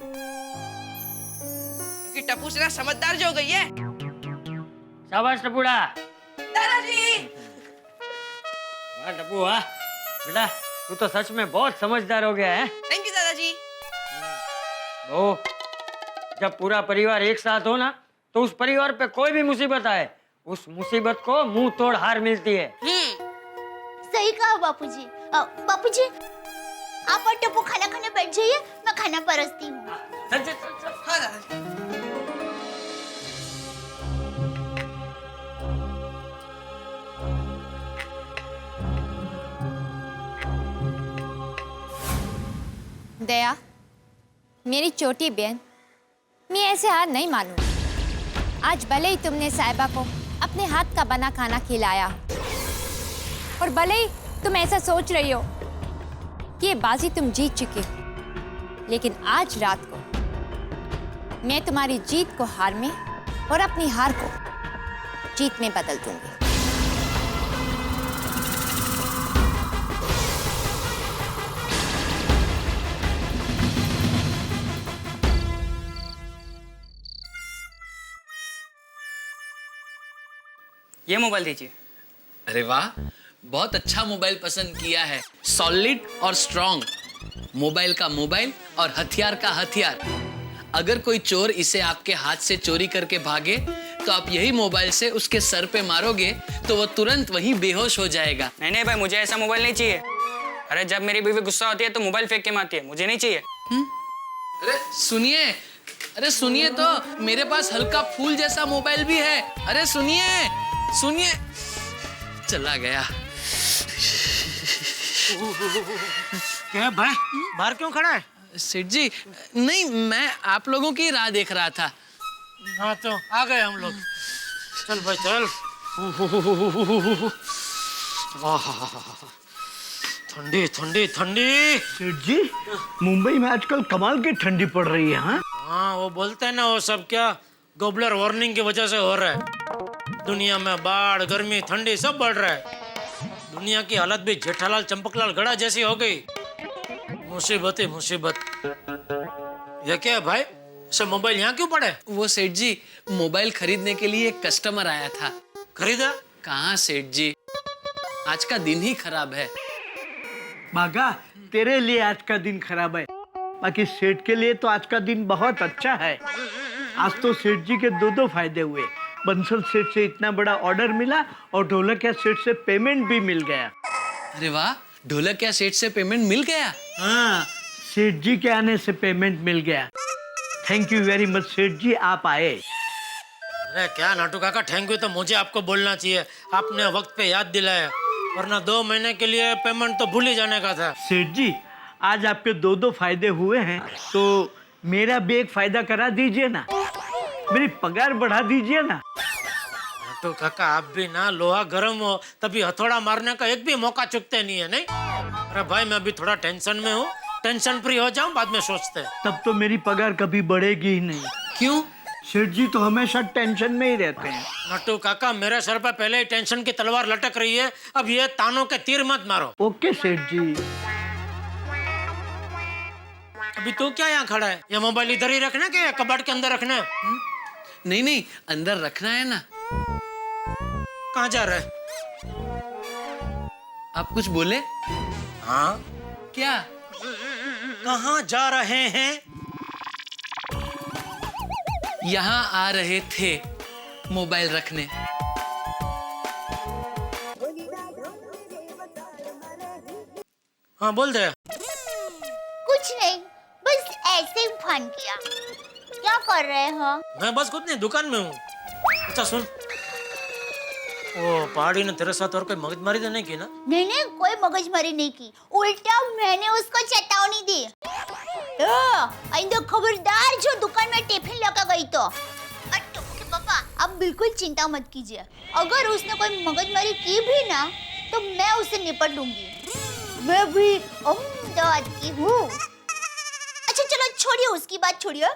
क्योंकि टप्पू सेना समझदार जो हो गई है। शाबाश टप्पूड़ा। दादाजी। वाह टप्पू वाह, बेटा तू तो सच में बहुत समझदार हो गया है। थैंक यू दादाजी। ओ, जब पूरा परिवार एक साथ हो ना तो उस परिवार पे कोई भी मुसीबत आए, उस मुसीबत को मुंह तोड़ हार मिलती है। सही कहा बापूजी। बापूजी आप और टप्पू खाना खाने बैठ जाइए, मैं खाना परसती हूँ। चल चल चल चल। हाँ दादाजी। दया, मेरी छोटी बहन, मैं ऐसे हार नहीं मानूंगी। आज भले ही तुमने साहिबा को अपने हाथ का बना खाना खिलाया और भले ही तुम ऐसा सोच रही हो कि ये बाजी तुम जीत चुकी हो, लेकिन आज रात को मैं तुम्हारी जीत को हार में और अपनी हार को जीत में बदल दूंगी। ये मोबाइल दीजिए। अरे वाह, बहुत अच्छा मोबाइल पसंद किया है। सॉलिड और स्ट्रॉन्ग, मोबाइल का मोबाइल और हथियार का हथियार। अगर कोई चोर इसे आपके हाथ से चोरी करके भागे तो आप यही मोबाइल से उसके सर पे मारोगे तो वो तुरंत वहीं बेहोश हो जाएगा। नहीं नहीं भाई, मुझे ऐसा मोबाइल नहीं चाहिए। अरे जब मेरी बीवी गुस्सा होती है तो मोबाइल फेंक के मारती है, मुझे नहीं चाहिए। अरे सुनिए, अरे सुनिए तो, मेरे पास हल्का फूल जैसा मोबाइल भी है। अरे सुनिए सुनिए, चला गया। क्या भाई, बाहर क्यों खड़ा है? सेठ जी, नहीं, मैं आप लोगों की राह देख रहा था। हाँ तो आ गए हम लोग। चल भाई चल। ठंडी ठंडी ठंडी। सेठ जी, मुंबई में आजकल कमाल की ठंडी पड़ रही है। हाँ वो बोलते हैं ना, वो सब क्या ग्लोबल वार्मिंग की वजह से हो रहा है। दुनिया में बाढ़, गर्मी, ठंडी सब बढ़ रहा है। दुनिया की हालत भी जेठालाल चंपकलाल गड़ा जैसी हो गई। मुसीबत ही मुसीबत। ये क्या है भाई, सब मोबाइल यहाँ क्यों पड़े? वो सेठ जी, मोबाइल खरीदने के लिए एक कस्टमर आया था। खरीदा? कहाँ सेठ जी, आज का दिन ही खराब है। बागा, तेरे लिए आज का दिन खराब है, बाकी सेठ के लिए तो आज का दिन बहुत अच्छा है। आज तो सेठ जी के दो फायदे हुए। बंसल सेठ से इतना बड़ा ऑर्डर मिला और ढोलकिया सेठ से पेमेंट भी मिल गया। अरे वाह, ढोलकिया सेठ से पेमेंट मिल गया? हाँ, सेठ जी के आने से पेमेंट मिल गया। थैंक यू वेरी मच सेठ जी, आप आए। अरे क्या नाटू काका, थैंक यू तो मुझे आपको बोलना चाहिए। आपने वक्त पे याद दिलाया, वरना 2 महीने के लिए पेमेंट तो भूल ही जाने का था। सेठ जी, आज आपके दो फायदे हुए हैं, तो मेरा भी एक फायदा करा दीजिए ना, मेरी पगार बढ़ा दीजिए ना। तो काका, आप भी ना लोहा गर्म हो तभी हथौड़ा मारने का एक भी मौका चुकते नहीं है, नहीं? अरे भाई, मैं अभी थोड़ा टेंशन में हूँ, टेंशन फ्री हो जाऊं, बाद में सोचते हैं। तब तो मेरी पगार कभी बढ़ेगी ही नहीं। क्यों? सेठ जी तो हमेशा टेंशन में ही रहते हैं। नट्टू काका, मेरे सर पे पहले ही टेंशन की तलवार लटक रही है, अब ये तानों के तीर मत मारो। ओके सेठ जी। अभी तू क्या यहाँ खड़ा है? ये मोबाइल इधर ही रखना कि कबाड़ के अंदर रखना है? नहीं नहीं, अंदर रखना है ना। कहाँ जा रहा है? आप कुछ बोले? हाँ क्या? कहाँ जा रहे हैं? यहाँ आ रहे थे मोबाइल रखने। हाँ बोल दे। कुछ नहीं, बस ऐसे ही फोन किया। क्या कर रहे हो? मैं बस खुद नहीं, दुकान में हूँ। अच्छा सुन, ओ पहाड़ी ने तेरे साथ और कोई मगजमारी तो नहीं की ना? नहीं नहीं, कोई मगजमारी नहीं की, उल्टा मैंने उसको चेतावनी दी। आइंदा खबरदार जो दुकान में टिफिन लेकर गई तो। और टप्पू के पापा, आप बिल्कुल चिंता मत कीजिए, अगर उसने कोई मगजमारी की भी ना तो मैं उससे निपट लूंगी। मैं भी अहमदाबाद की हूँ। अच्छा चलो छोड़िए उसकी बात, छोड़िए।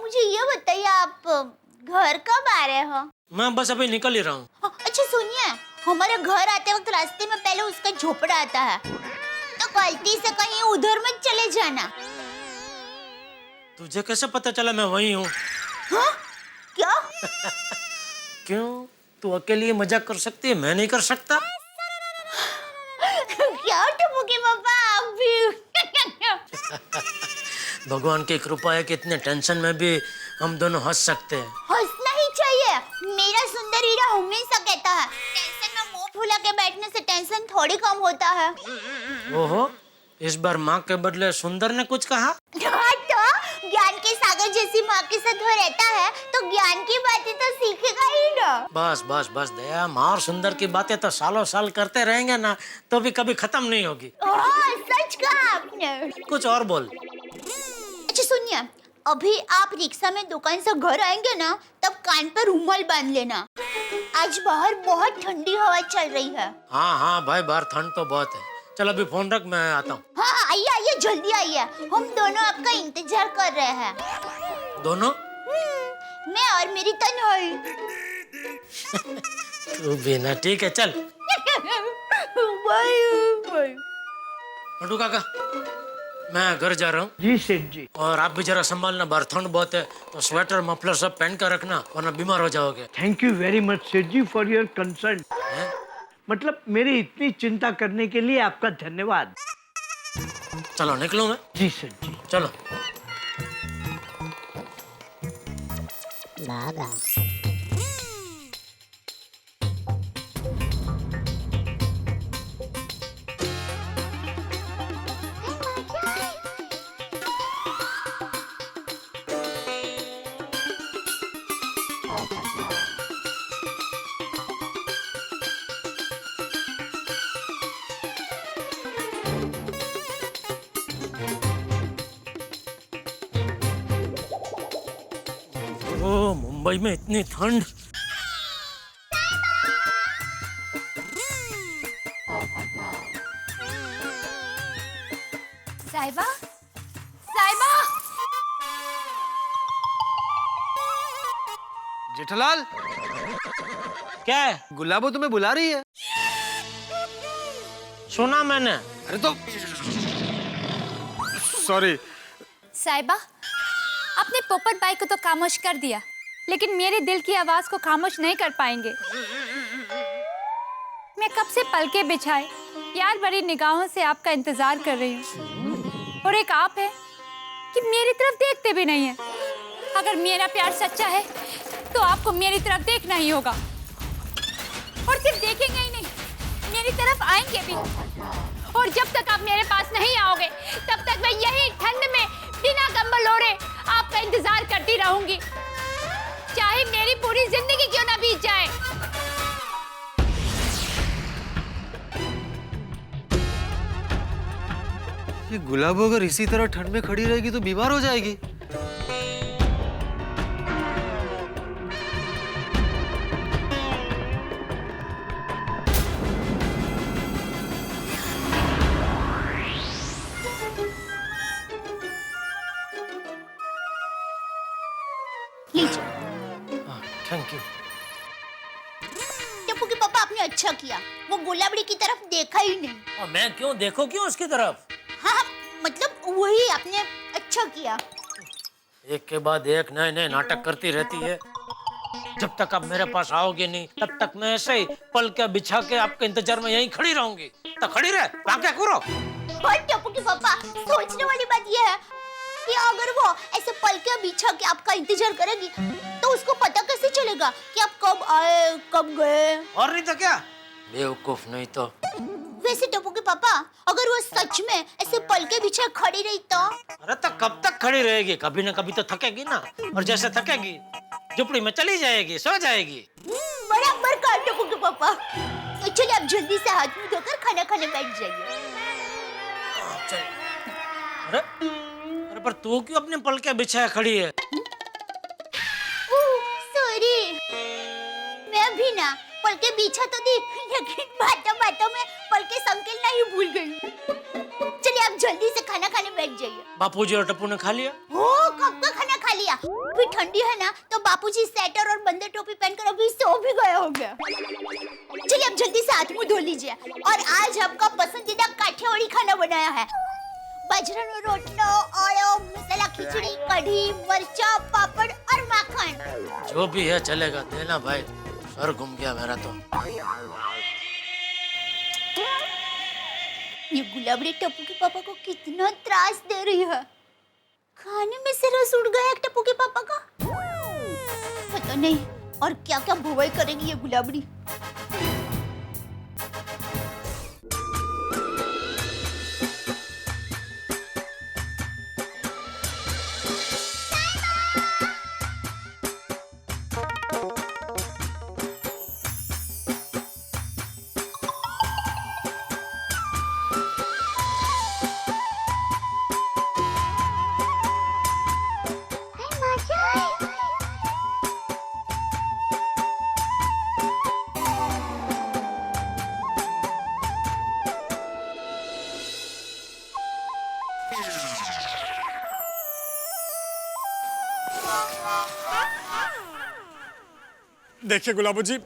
मुझे ये बताइए, आप घर कब आ रहे हो? मैं बस अभी निकल ही रहा हूँ। अच्छा सुनिए, हमारे घर आते वक्त रास्ते में पहले उसका झोपड़ा आता है, तो गलती से कहीं उधर मत चले जाना। तुझे कैसे पता चला मैं वही हूँ? हाँ? क्या? क्यों, तू अकेली मजाक कर सकती है, मैं नहीं कर सकता? क्या टप्पू के पापा आप भी? भगवान की कृपा है कि इतने टेंशन में भी हम दोनों हंस सकते हैं। हंसना ही चाहिए। मेरा सुंदर हीरा हमेशा कहता है, टेंशन में मुंह फुला के बैठने से टेंशन थोड़ी कम होता है। ओहो, इस बार माँ के बदले सुंदर ने कुछ कहा? हाँ तो ज्ञान के सागर जैसी माँ के साथ वो रहता है तो ज्ञान की बातें तो सीखेगा ही ना। बस बस बस दया, माँ और सुंदर की बातें तो सालों साल करते रहेंगे ना, तो भी कभी खत्म नहीं होगी। सच कहा आपने। कुछ और बोल। अच्छा सुनिए, अभी आप रिक्शा में दुकान से घर आएंगे ना, तब कान पर रुमाल बांध लेना। आज बाहर बहुत ठंडी हवा चल रही है। हाँ हाँ भाई, बाहर ठंड तो बहुत है। चल अभी फोन रख, मैं आता हूँ। हाँ आइए आइए, जल्दी आइए, हम दोनों आपका इंतजार कर रहे हैं। दोनों? मैं और मेरी तन्हाई। तू भी ना, ठीक है चल। बाय। मंटू काका, मैं घर जा रहा हूँ। जी सेठ जी। और आप भी जरा संभालना, बाहर ठंड बहुत है, तो स्वेटर मफलर सब पहन कर रखना, वरना बीमार हो जाओगे। थैंक यू वेरी मच सेठ जी फॉर योर कंसर्न। मतलब मेरी इतनी चिंता करने के लिए आपका धन्यवाद। चलो निकलूं मैं? जी सेठ जी। चलो। ओ, मुंबई में इतनी ठंड। साहिबा, साहिबा। जेठालाल, क्या है? गुलाबो तुम्हें बुला रही है। सुना मैंने। अरे तो सॉरी। साहिबा, आपने पोपट बाई को तो खामोश कर दिया, लेकिन मेरे दिल की आवाज को खामोश नहीं कर पाएंगे। मैं कब से पलके बिछाए प्यार भरी निगाहों से आपका इंतजार कर रही हूँ, और एक आप है कि मेरी तरफ देखते भी नहीं है। अगर मेरा प्यार सच्चा है तो आपको मेरी तरफ देखना ही होगा, और सिर्फ देखेंगे ही नहीं, मेरी तरफ आएंगे भी। और जब तक आप मेरे पास नहीं आओगे, तब तक मैं यही ठंड में बिना कंबल ओढ़े आपका इंतजार करती रहूंगी, चाहे मेरी पूरी जिंदगी क्यों ना बीत जाए। ये गुलाबो अगर इसी तरह ठंड में खड़ी रहेगी तो बीमार हो जाएगी। Thank you. टप्पू के पापा, आपने अच्छा किया, वो गुलाबड़ी की तरफ देखा ही नहीं। और मैं क्यों देखो क्यों उसकी तरफ? हाँ मतलब वही, आपने अच्छा किया। एक के बाद एक नए नए नाटक करती रहती है। जब तक आप मेरे पास आओगे नहीं, तब तक मैं ऐसे ही पल के बिछा के आपके इंतजार में यहीं खड़ी रहूंगी। तो खड़ी रह, वहाँ क्या करो? और टप्पू के पापा, सोचने वाली बात यह है कि अगर वो ऐसे पल के बिछा के आपका इंतजार करेगी, तो उसको पता कैसे चलेगा कि आप कब आए कब गए? और नहीं तो क्या, बेवकूफ नहीं तो। वैसे टप्पू के पापा, अगर वो सच में ऐसे पल के बिछा खड़ी रही तो? अरे तो कब तक खड़ी रहेगी? कभी ना कभी तो थकेगी ना, और जैसे थकेगी झुपड़ी में चली जाएगी, सो जाएगी। बराबर कहा टप्पू के पापा। तो चलिए आप जल्दी से हाथ मुंह धोकर खाना खाने बैठ जाइए। चल। अरे अरे पर तू क्यों अपने पल के बिछाए खड़ी है? सॉरी, मैं भी ना पल के बिछा तो दी, लेकिन बातों बातों में पल के संकेल नहीं भूल गई। चलिए आप जल्दी से खाना खाने बैठ जाइए। बापूजी और टप्पू ने खा लिया? ओ, कब का खाना खा लिया? फिर ठंडी है ना, तो बापूजी स्वेटर अभी सो भी गया होगा। चलिए अब जल्दी से हाथ मुंह धो लीजिए। और आज आपका पसंदीदा काठियावाड़ी खाना बनाया है। बाजरा रोटलो और मसाला खिचड़ी, कढ़ी, मरचा, पापड़ और माखन। जो भी है चलेगा, देना भाई, सर घूम गया मेरा तो। ये गुलाबड़ी टप्पू के पापा को कितना त्रास दे रही है। खाने में से रस उड़ गया टप्पू के पापा का। पता नहीं और क्या क्या भुवाई करेगी ये गुलाबड़ी। देखिए गुलाबो जी,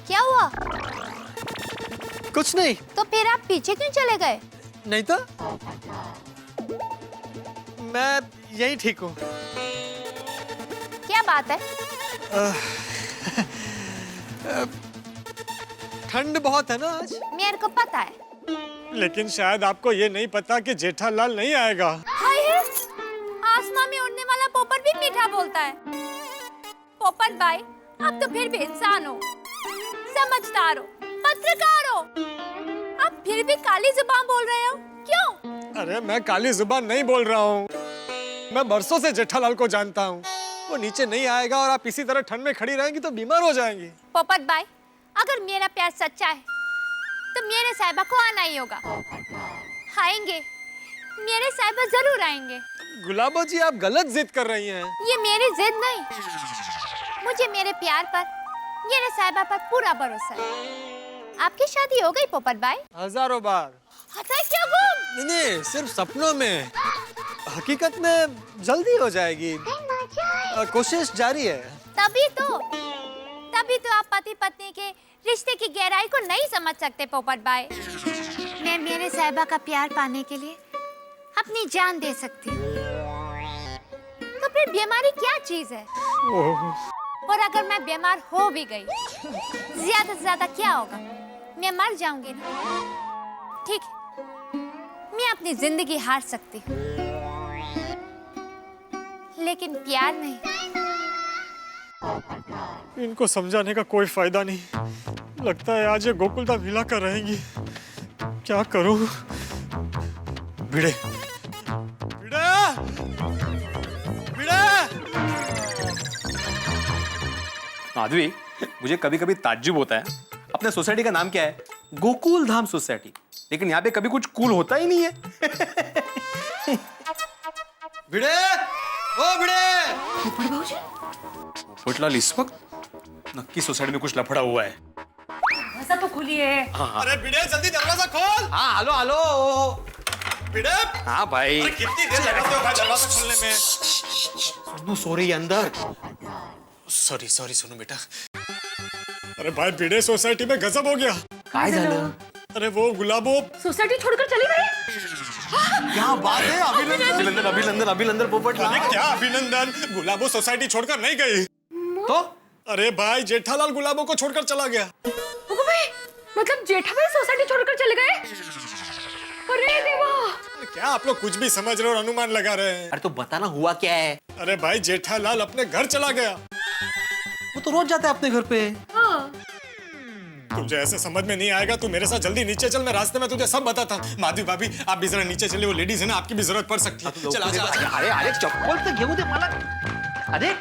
क्या हुआ? कुछ नहीं। तो फिर आप पीछे क्यों चले गए? नहीं तो मैं यही ठीक हूँ। क्या बात है? ठंड बहुत है ना आज। मेरे को पता है। लेकिन शायद आपको ये नहीं पता कि जेठालाल नहीं आएगा। हाय है, आसमां में उड़ने वाला पोपट भी मीठा बोलता है। पोपट भाई, आप तो फिर भी इंसान हो, समझदार हो, पत्रकार हो, आप फिर भी काली जुबान बोल रहे हो, क्यों? अरे मैं काली जुबान नहीं बोल रहा हूँ। मैं बरसों से जेठालाल को जानता हूँ। वो नीचे नहीं आएगा और आप इसी तरह ठंड में खड़ी रहेंगी तो बीमार हो जाएंगी। पोपट भाई, अगर मेरा प्यार सच्चा है तो मेरे साहिबा को आना ही होगा। आएंगे, मेरे साहिबा जरूर आएंगे। गुलाबो जी, आप गलत जिद कर रही हैं। ये मेरी जिद नहीं, मुझे मेरे प्यार पर, मेरे साहिबा पर पूरा भरोसा है। आपकी शादी हो गई पोपट भाई? हजारों बार। हंसा क्या गुम? नहीं, सिर्फ सपनों में। हकीकत में जल्दी हो जाएगी। कोशिश जारी है। तभी तो आप पति पत्नी के रिश्ते की गहराई को नहीं समझ सकते पोपट भाई। मैं मेरे साहिबा का प्यार पाने के लिए अपनी जान दे सकती हूँ। तो फिर बीमारी क्या चीज है? और अगर मैं बीमार हो भी गई, ज्यादा से ज्यादा क्या होगा? मैं मर जाऊंगी ना। ठीक है, मैं अपनी जिंदगी हार सकती हूँ, लेकिन प्यार नहीं। इनको समझाने का कोई फायदा नहीं। लगता है आज ये गोकुलधाम हिला कर रहेंगी। क्या करूं? भिड़े, भिड़े, भिड़े। माधवी, मुझे कभी कभी ताज्जुब होता है, अपने सोसाइटी का नाम क्या है? गोकुलधाम सोसाइटी, लेकिन यहाँ पे कभी कुछ कूल होता ही नहीं है। भिड़े, ओ भिड़े। पोपटलाल, इस वक्त नक्की सोसाइटी में कुछ लफड़ा हुआ है। दरवाजा तो खोलिए। अरे भिड़े, जल्दी दरवाजा खोल। हाँ, हेलो हेलो। भिड़े। हाँ भाई। कितनी देर लगाते हो भाई दरवाजा खोलने में? सुनो, सो रही है अंदर। सॉरी सॉरी, सुनो बेटा। अरे भाई, भिड़े सोसाइटी में गजब हो गया। काय झालं? अरे वो गुलाबो सोसाइटी छोड़कर चली गई। क्या बात है? अभिनंदन अभिनंदन अभिनंदन पोपटलाल। अरे क्या अभिनंदन? गुलाबो सोसाइटी छोड़कर नहीं गई तो? अरे भाई, जेठालाल गुलाबो को छोड़कर चला गया। भाई, मतलब जेठा भाई सोसाइटी छोड़कर चले गए? अरे देवा! क्या आप लोग कुछ भी समझ रहे हो और अनुमान लगा रहे हैं? अरे तो बताना हुआ क्या है? अरे भाई, जेठालाल अपने घर चला गया। वो तो रोज जाता है अपने घर पे। हाँ। तुझे ऐसे समझ में नहीं आएगा। तू मेरे साथ जल्दी नीचे चल, मैं रास्ते में तुझे सब बताता हूँ। माधवी भाभी, आप भी जरा नीचे चलिए, वो लेडीज है ना, आपकी भी जरूरत पड़ सकती है। चल आजा। अरे अरे, चप्पल तो घेऊ दे मला। अरे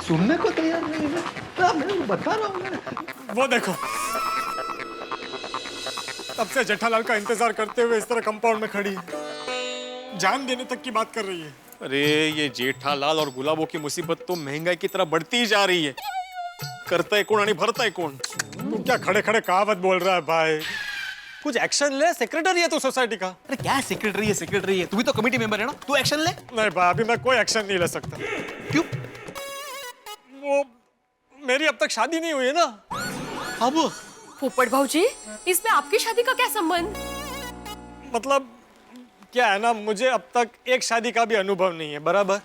सुनने को तैयार नहीं है। मैं बता रहा हूँ। वो देखो, तब से जेठालाल का इंतजार करते हुए इस तरह कंपाउंड में खड़ी है। जान देने तक की बात कर रही है। अरे ये जेठालाल और गुलाबों की मुसीबत तो महंगाई की तरह बढ़ती ही जा रही है। करता है कौन और भरता है कौन? तू क्या खड़े खड़े कहावत बोल रहा है भाई? कुछ एक्शन ले, सेक्रेटरी है तू सोसाइटी का। अरे क्या सेक्रेटरी है, सेक्रेटरी है, तू भी तो कमेटी मेंबर है ना, तू एक्शन ले। नहीं भाभी, मैं कोई एक्शन नहीं ले सकता। क्यों? वो मेरी अब तक शादी नहीं हुई है ना। अब पोपट भाऊजी, इसमें आपकी शादी का क्या संबंध? मतलब क्या है ना, मुझे अब तक एक शादी का भी अनुभव नहीं है, बराबर।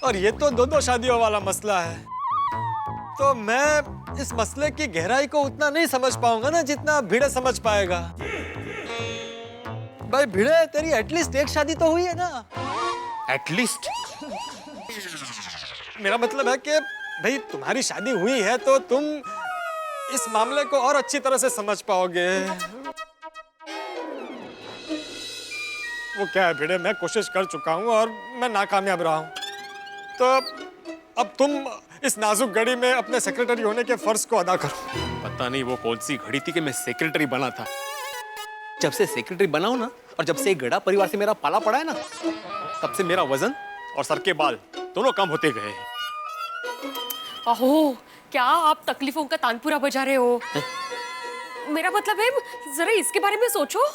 और ये तो 2-2 शादियों वाला मसला है, तो मैं इस मसले की गहराई को उतना नहीं समझ पाऊंगा ना जितना भिड़े समझ पाएगा। भाई भिड़े, तेरी एटलीस्ट एक शादी तो हुई है ना? एटलीस्ट मेरा मतलब है कि भाई तुम्हारी शादी हुई है तो तुम इस मामले को और अच्छी तरह से समझ पाओगे। वो क्या है भिड़े, मैं कोशिश कर चुका हूँ और मैं नाकामयाब रहा हूँ, तो अब तुम इस नाजुक घड़ी में अपने सेक्रेटरी होने के फर्ज को अदा करो। पता नहीं वो कौन सी घड़ी थी कि मैं सेक्रेटरी बना था। जब से सेक्रेटरी बना हूं ना, और जब से गड़ा परिवार से मेरा पाला पड़ा है ना, तब से मेरा वजन और सर के बाल दोनों कम होते गए हैं। अहो, क्या आप तकलीफों का तानपुरा बजा रहे हो? मेरा मतलब है, जरा इसके बारे में सोचो।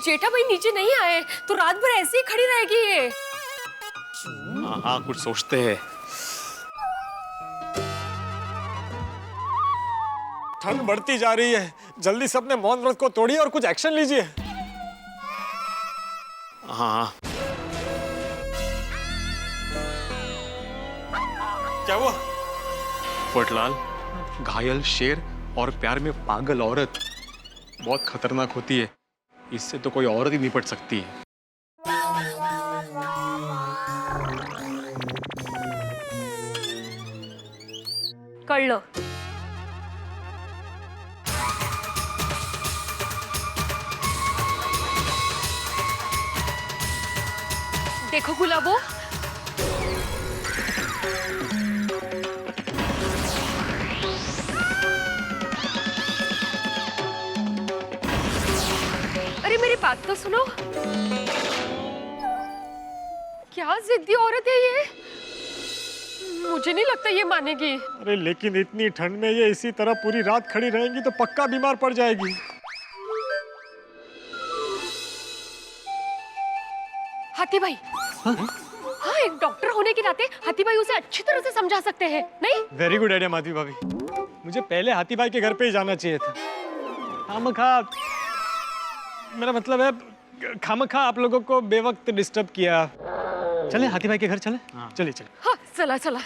जेठा भाई नीचे नहीं आए तो रात भर ऐसे ही खड़ी रहेगी ये। हाँ, कुछ सोचते हैं। ठंड बढ़ती जा रही है, जल्दी से अपने मौन व्रत को तोड़िए और कुछ एक्शन लीजिए। हाँ। क्या हुआ? पोपटलाल, घायल शेर और प्यार में पागल औरत बहुत खतरनाक होती है। इससे तो कोई औरत ही निपट सकती है। कर लो। देखो गुलाबो, अरे मेरी बात तो सुनो। क्या जिद्दी औरत है ये, मुझे नहीं लगता ये मानेगी। अरे लेकिन इतनी ठंड में ये इसी तरह पूरी रात खड़ी रहेंगी तो पक्का बीमार पड़ जाएगी। हाथी भाई, हाँ, एक डॉक्टर होने के नाते हाथी भाई उसे अच्छी तरह से समझा सकते हैं, नहीं? वेरी गुड आइडिया माधवी भाभी, मुझे पहले हाथी भाई के घर पे ही जाना चाहिए था। खामखा, मेरा मतलब है खामखा आप लोगों को बेवक्त डिस्टर्ब किया। चले हाथी भाई के घर चले? चलिए चलिए। हाँ, चला चला।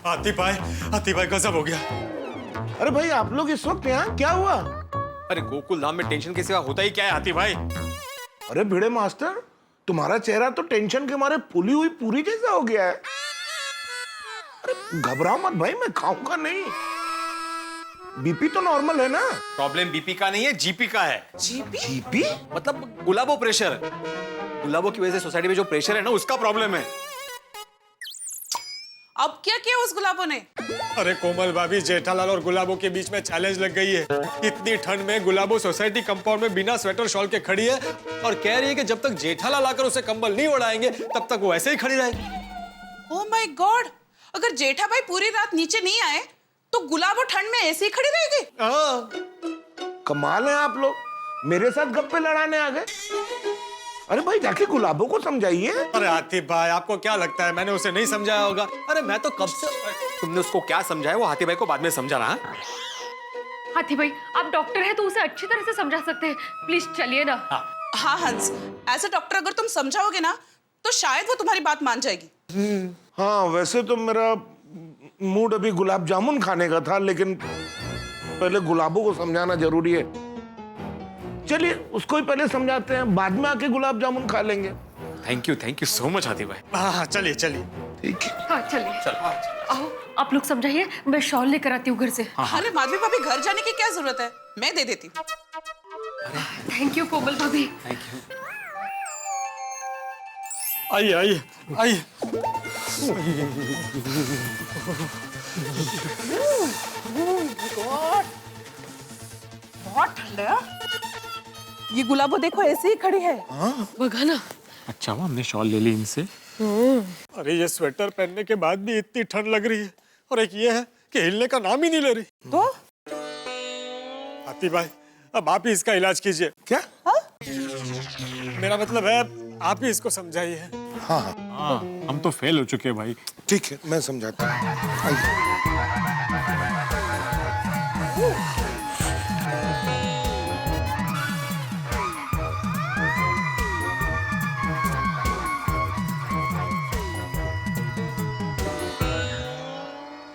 हाथी भाई गजब हो गया। अरे भाई, आप लोग इस वक्त यहाँ, क्या हुआ? अरे गोकुल धाम में टेंशन के सिवा होता ही क्या है हाथी भाई? अरे भिड़े मास्टर, तुम्हारा चेहरा तो टेंशन के मारे फूली हुई पूरी जैसा हो गया है। अरे घबराओ मत भाई, मैं खाऊंगा नहीं। बीपी तो नॉर्मल है ना? प्रॉब्लम बीपी का नहीं है, जीपी का है। जीपी मतलब गुलाबो प्रेशर। गुलाबो की वजह से सोसाइटी में जो प्रेशर है ना, उसका प्रॉब्लम है। अब क्या किया उस गुलाबो ने? अरे कोमल भाभी, जेठालाल और गुलाबो के बीच में चैलेंज लग गई है। इतनी ठंड में गुलाबो सोसाइटी कंपाउंड में बिना स्वेटर शॉल के खड़ी है और कह रही है कि जब तक जेठालाल आकर उसे कंबल नहीं उड़ाएंगे तब तक वो ऐसे ही खड़ी रहेगी। ओह माय गॉड, अगर जेठा भाई पूरी रात नीचे नहीं आए तो गुलाबो ठंड में ऐसे ही खड़ी रहेगी। कमाल है आप लोग, मेरे साथ गप्पे लड़ाने आ गए। अरे भाई, जाके गुलाबो को समझाइए। अरे हाथी भाई, आपको क्या लगता है मैंने उसे नहीं समझाया होगा? अरे मैं तो कब से। तुमने उसको क्या समझाया? वो हाथी भाई को बाद में समझाना। हाथी भाई, आप डॉक्टर हैं तो उसे अच्छी तरह से समझा सकते हैं, प्लीज चलिए ना। हाँ हंस, एज अ डॉक्टर अगर तुम समझाओगे ना तो शायद वो तुम्हारी बात मान जाएगी। हाँ, वैसे तो मेरा मूड अभी गुलाब जामुन खाने का था, लेकिन पहले गुलाबो को समझाना जरूरी है। चलिए उसको ही पहले समझाते हैं, बाद में आके गुलाब जामुन खा लेंगे। थैंक यू सो मच हाथी भाई। हाँ चलिए चलिए। ठीक है। हाँ चलिए। आओ, आप लोग समझाइए, मैं शॉल लेकर आती हूँ घर से। अरे माधवी भाभी, घर जाने की क्या जरूरत है, मैं दे देती हूँ। थैंक यू कोमल भाभी। Thank you. आइए आइए आइए। बहुत ठंड है। ये गुलाबो देखो ऐसे ही खड़ी है। बघा ना। अच्छा हुआ हमने शॉल ले ली इनसे। अरे ये स्वेटर पहनने के बाद भी इतनी ठंड लग रही है, और एक ये है कि हिलने का नाम ही नहीं ले रही। तो हाथी भाई, अब आप ही इसका इलाज कीजिए। क्या? मेरा मतलब है आप ही इसको समझाइए। हाँ हाँ, हम तो फेल हो चुके हैं भाई। ठीक है, मैं समझाता हूँ। आइए।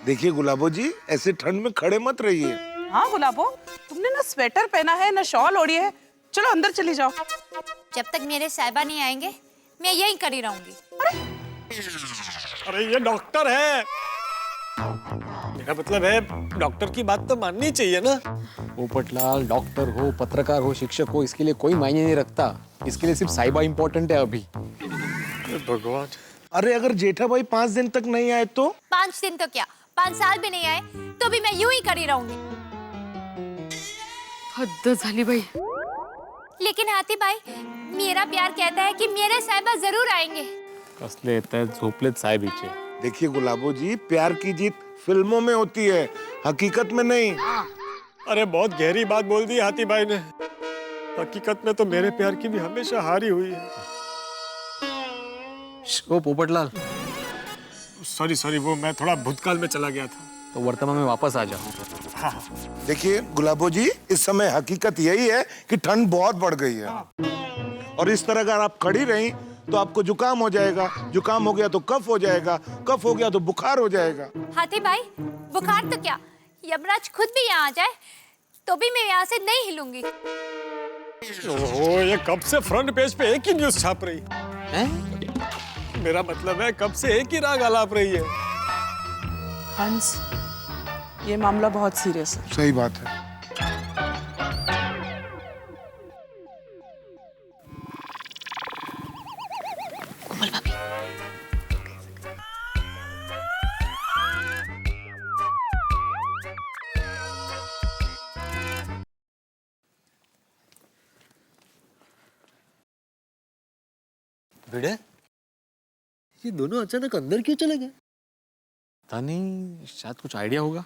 देखिए गुलाबो जी, ऐसे ठंड में खड़े मत रहिए। हाँ गुलाबो, तुमने ना स्वेटर पहना है ना शॉल ओढ़ी है, चलो अंदर चली जाओ। जब तक मेरे साहिबा नहीं आएंगे मैं यहीं खड़ी रहूंगी। अरे ये डॉक्टर है, मेरा मतलब है डॉक्टर की बात तो माननी चाहिए ना। पोपटलाल, डॉक्टर हो, पत्रकार हो, शिक्षक हो, इसके लिए कोई मायने नहीं रखता। इसके लिए सिर्फ साहिबा इम्पोर्टेंट है अभी। भगवान। अरे अगर जेठा भाई 5 दिन तक नहीं आए तो? 5 दिन तो क्या, 5 साल भी नहीं आए तो भी मैं यूं ही खड़ी रहूंगी। हद झाली बाई। लेकिन हाथी भाई, मेरा प्यार कहता है कि मेरे साहिबा जरूर आएंगे। कसले झोपलेत साहेबीचे। देखिए गुलाबो जी, प्यार की जीत फिल्मों में होती है, हकीकत में नहीं। अरे बहुत गहरी बात बोल दी हाथी भाई ने। हकीकत में तो मेरे प्यार की भी हमेशा हारी हुई है। ओ पोपटलाल, सॉरी, वो मैं थोड़ा भूतकाल में चला गया था। तो वर्तमान में वापस आ जाओ। हाँ। देखिए गुलाबो जी, इस समय हकीकत यही है कि ठंड बहुत बढ़ गई है, और इस तरह अगर आप खड़ी रही तो आपको जुकाम हो जाएगा, जुकाम हो गया तो कफ हो जाएगा, कफ हो गया तो बुखार हो जाएगा। हाथी भाई, बुखार तो क्या, यमराज खुद भी यहाँ आ जाए तो भी मैं यहाँ से नहीं हिलूंगी। ओहो, ये कब से फ्रंट पेज पे एक ही न्यूज छाप रही है? मेरा मतलब है कब से एक ही राग आलाप रही है। हंस, ये मामला बहुत सीरियस है। सही बात है। कोमल भाभी। भिड़े, ये दोनों अचानक अंदर क्यों चले गए? पता नहीं, शायद कुछ आइडिया होगा।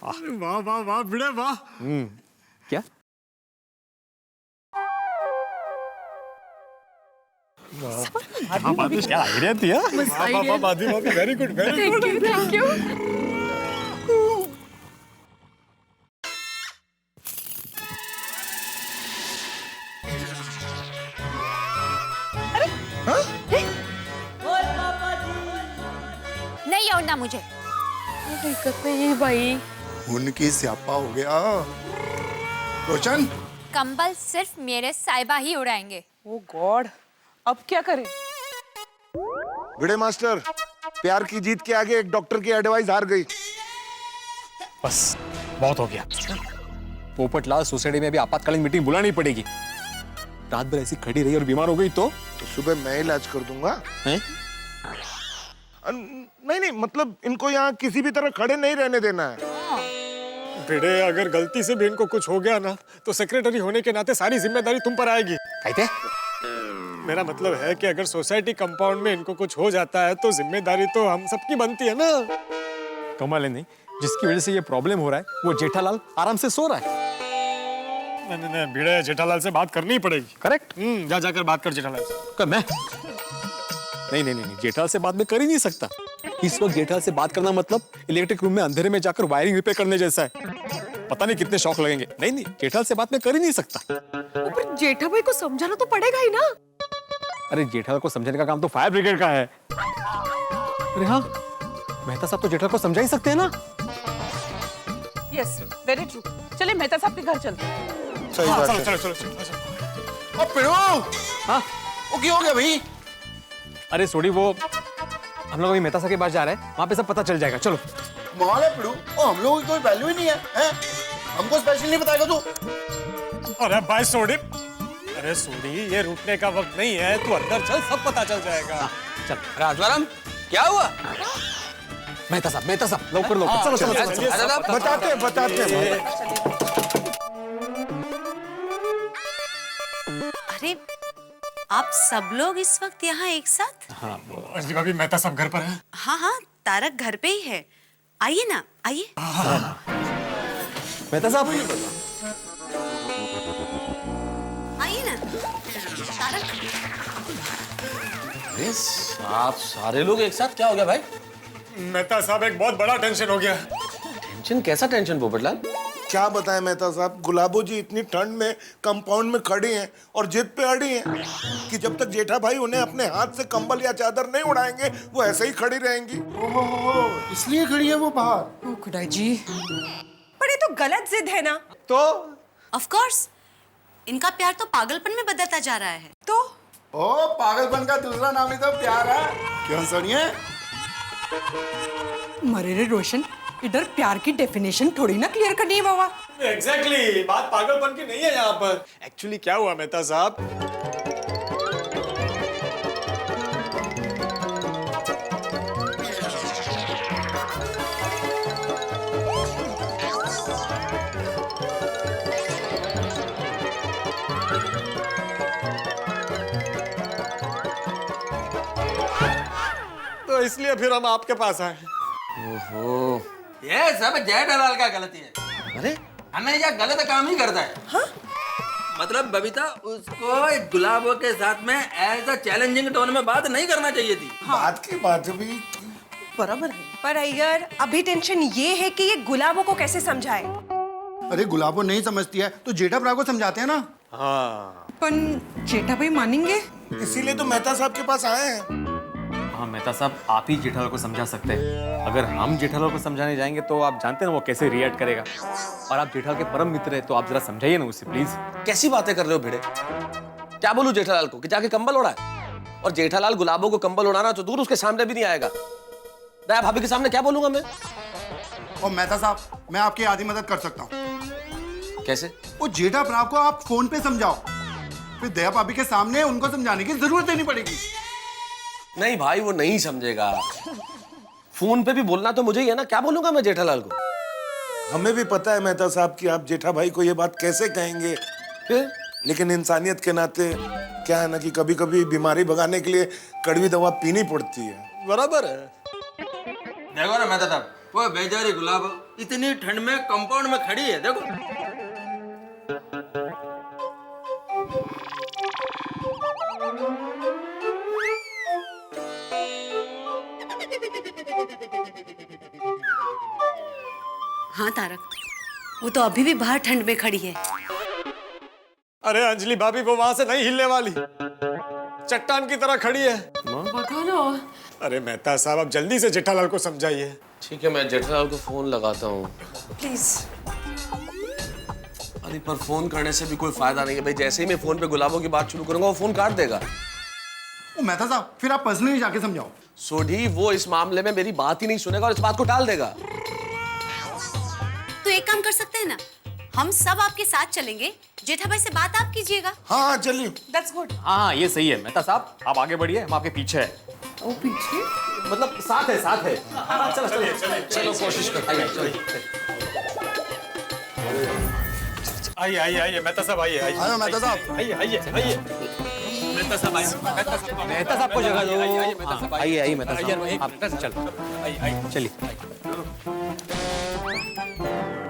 अरे वाह वाह वाह भिड़े वाह। क्या? क्या आइडिया दिया? Very good, very good. Thank you. नहीं ओढ़ना मुझे। दिक्कत नहीं है भाई। उनकी स्यापा हो गया। रोशन, कंबल सिर्फ मेरे साहिबा ही उड़ाएंगे। ओ गॉड, अब क्या करें? भिड़े मास्टर, प्यार की जीत के आगे एक डॉक्टर की एडवाइस हार गई। बस बहुत हो गया। पोपटलाल, सोसाइटी में अभी आपातकालीन मीटिंग बुलानी पड़ेगी। रात भर ऐसी खड़ी रही और बीमार हो गई तो सुबह मैं इलाज कर दूंगा। हैं? नहीं, मतलब इनको यहाँ किसी भी तरह खड़े नहीं रहने देना है। भिड़े, अगर गलती से भी इनको कुछ हो गया ना तो सेक्रेटरी होने के नाते सारी जिम्मेदारी तुम पर आएगी। कहते? मेरा मतलब है कि अगर सोसाइटी कंपाउंड में इनको कुछ हो जाता है तो जिम्मेदारी तो हम सबकी बनती है ना। कमाल है नहीं, जिसकी वजह से ये प्रॉब्लम हो रहा है वो जेठालाल आराम से सो रहा है। नहीं, भिड़े, जेठालाल से बात करनी पड़ेगी। करेक्ट। जा जाकर बात कर जेठालाल से। कब मैं? नहीं, जेठालाल से बात मैं कर ही नहीं सकता। इस वक्त जेठालाल से बात करना मतलब इलेक्ट्रिक रूम में अंधेरे में जाकर वायरिंग रिपेयर करने जैसा है। पता नहीं कितने शौक लगेंगे। नहीं, जेठालाल से बात मैं कर ही नहीं सकता। पर जेठा भाई को समझाना तो पड़ेगा ही ना। अरे जेठालाल को समझाने का काम तो फायर ब्रिगेड का है। अरे हाँ, मेहता साहब तो जेठालाल को समझा ही सकते हैं ना। Yes, very true. चलिए मेहता साहब के घर चलते हैं। सही बात है। चलो। अब पिड़ो। हाँ, वो क्या हो गया भाई? अरे सोडी वो हम लोग अभी मेहता साहब के पास जा रहे हैं, वहाँ पे सब पता चल जाएगा। चलो। माला पिड़ू, ओ हम लोगों की कोई वैल्यू ही नहीं है, हैं? हमको स्पेशल नहीं बताएगा तू? अरे भाई सोडी, अरे सोडी ये रुकने का वक्त नहीं है, तू अंदर चल, सब पता चल जाएगा। चल। राजवाराम, क्या हुआ? मेहता साहब, लवकर चलो चलो चलो। बताते। अरे आप सब लोग इस वक्त यहाँ एक साथ? हाँ, अंजलि भाभी मेहता साहब घर पर है। हाँ, तारक घर पे ही है। आइए ना, आइए। मेहता साहब, आइए ना तारक। आप सारे लोग एक साथ, क्या हो गया भाई? मेहता साहब एक बहुत बड़ा टेंशन हो गया। टेंशन? कैसा टेंशन पोपटलाल? क्या बताएं मेहता साहब, गुलाबो जी इतनी ठंड में कंपाउंड में खड़ी हैं और जिद पे अड़ी हैं कि जब तक जेठा भाई उन्हें अपने हाथ से कंबल या चादर नहीं उड़ाएंगे वो ऐसे ही खड़ी रहेंगी। इसलिए खड़ी है वो बाहर। ओ खुदाई जी, पर ये तो गलत जिद है ना। तो ऑफ कोर्स इनका प्यार तो पागलपन में बदलता जा रहा है। तो ओ पागलपन का दूसरा नाम ही तो प्यार है, क्यों सोनिए? मरे रे रोशन, इधर प्यार की डेफिनेशन थोड़ी ना क्लियर करनी है बाबा। एग्जैक्टली, बात पागलपन की नहीं है यहाँ पर। एक्चुअली क्या हुआ मेहता साहब, तो इसलिए फिर हम आपके पास आए। ओहो, ये सब जेठालाल का गलती है। अरे हमेशा गलत काम ही करता है। हाँ? मतलब बबीता, उसको गुलाबों के साथ में ऐसा चैलेंजिंग टोन में बात नहीं करना चाहिए थी। बात की बात भी बराबर है। पर अय्यर, अभी टेंशन ये है कि ये गुलाबों को कैसे समझाए। अरे गुलाबो नहीं समझती है तो जेठा भरा को समझाते हैं ना। हाँ, पर जेठा भाई मानेंगे? इसीलिए तो मेहता साहब के पास आए हैं। हाँ मेहता साहब, आप ही जेठालाल को समझा सकते हैं। अगर हम जेठालाल को समझाने जाएंगे तो आप जानते हैं ना वो कैसे रिएक्ट करेगा। और आप जेठालाल के परम मित्र हैं, तो आप जरा समझाइए ना उसे प्लीज। कैसी बातें कर रहे हो भिड़े? क्या बोलूं जेठालाल को कि जाके कंबल उड़ाए? और जेठालाल गुलाबों को कंबल उड़ाना तो दूर, उसके सामने भी नहीं आएगा। दया भाभी के सामने क्या बोलूंगा मैं? और मेहता साहब, मैं आपकी आधी मदद कर सकता हूँ। कैसे? वो जेठा भरा को आप फोन पे समझाओ, फिर दया भाभी के सामने उनको समझाने की जरूरत नहीं पड़ेगी। नहीं भाई, वो नहीं समझेगा। फोन पे भी बोलना तो मुझे ही है ना, क्या बोलूंगा मैं जेठालाल को? हमें भी पता है मेहता साहब कि आप जेठा भाई को ये बात कैसे कहेंगे, फिर लेकिन इंसानियत के नाते क्या है ना कि कभी कभी बीमारी भगाने के लिए कड़वी दवा पीनी पड़ती है। बराबर है। देखो ना मेहता साहब, वो बेचारी गुलाब इतनी ठंड में कंपाउंड में खड़ी है, देखो। हाँ तारक, वो तो अभी भी बाहर ठंड में खड़ी है। अरे अंजलि भाभी वो वहां से नहीं हिलने वाली, चट्टान की तरह खड़ी है। अरे मेहता साहब, अब जल्दी से जेठालाल को समझाइए। ठीक है, मैं जेठालाल को फोन लगाता हूँ। प्लीज। अरे पर फोन करने से भी कोई फायदा नहीं है भाई। जैसे ही मैं फोन पे गुलाबों की बात शुरू करूंगा वो फोन काट देगा। ओ मेहता साहब, फिर आप पर्सनली जाके समझाओ। सोढ़ी वो इस मामले में मेरी बात ही नहीं सुनेगा और इस बात को टाल देगा। तो एक काम कर सकते हैं ना, हम सब आपके साथ चलेंगे, जेठा भाई से बात आप कीजिएगा। हाँ चलिए। That's good. हाँ ये सही है मेहता साहब, आप आगे बढ़िए, हम आपके पीछे हैं। ओ पीछे? मतलब साथ है, साथ है। चलो चलो चलो कोशिश करते हैं। आइए आइए आइए मेहता साहब, आइए आइए। आइए मेहता साहब। आइए आइए आइए। मेहता साहब आइए। मेहता साहब को जगह दो। आइए मेहता साहब, आइए आइए मेहता आइए, साहब, आप चलो। आइए आइए। चलिए।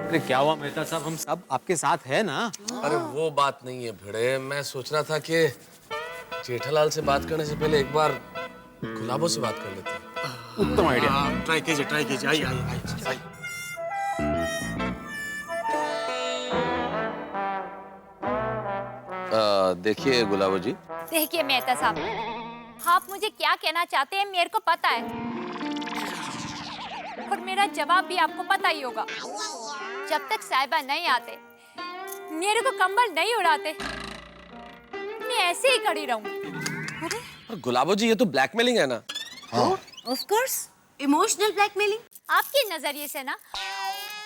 अरे क्या हुआ मेहता साहब, हम सब आपके साथ है ना। अरे वो बात नहीं है भिड़े, मैं सोच रहा था कि जेठालाल से बात करने से पहले एक बार गुलाबों से बात कर लेते हैं। उत्तम आइडिया। ट्राई कीजिए, ट्राई कीजिए। आइए आइए आइए। देखिए गुलाबो जी। देखिए मेहता साहब, आप मुझे क्या कहना चाहते हैं मेरे को पता है, और मेरा जवाब भी आपको पता ही होगा। जब तक साहिबा नहीं आते, मेरे को कंबल नहीं उड़ाते, मैं ऐसे ही खड़ी रहूंगी। अरे गुलाबो जी, ये तो ब्लैकमेलिंग है ना? Of course, emotional blackmailing. आपके नजरिए से ना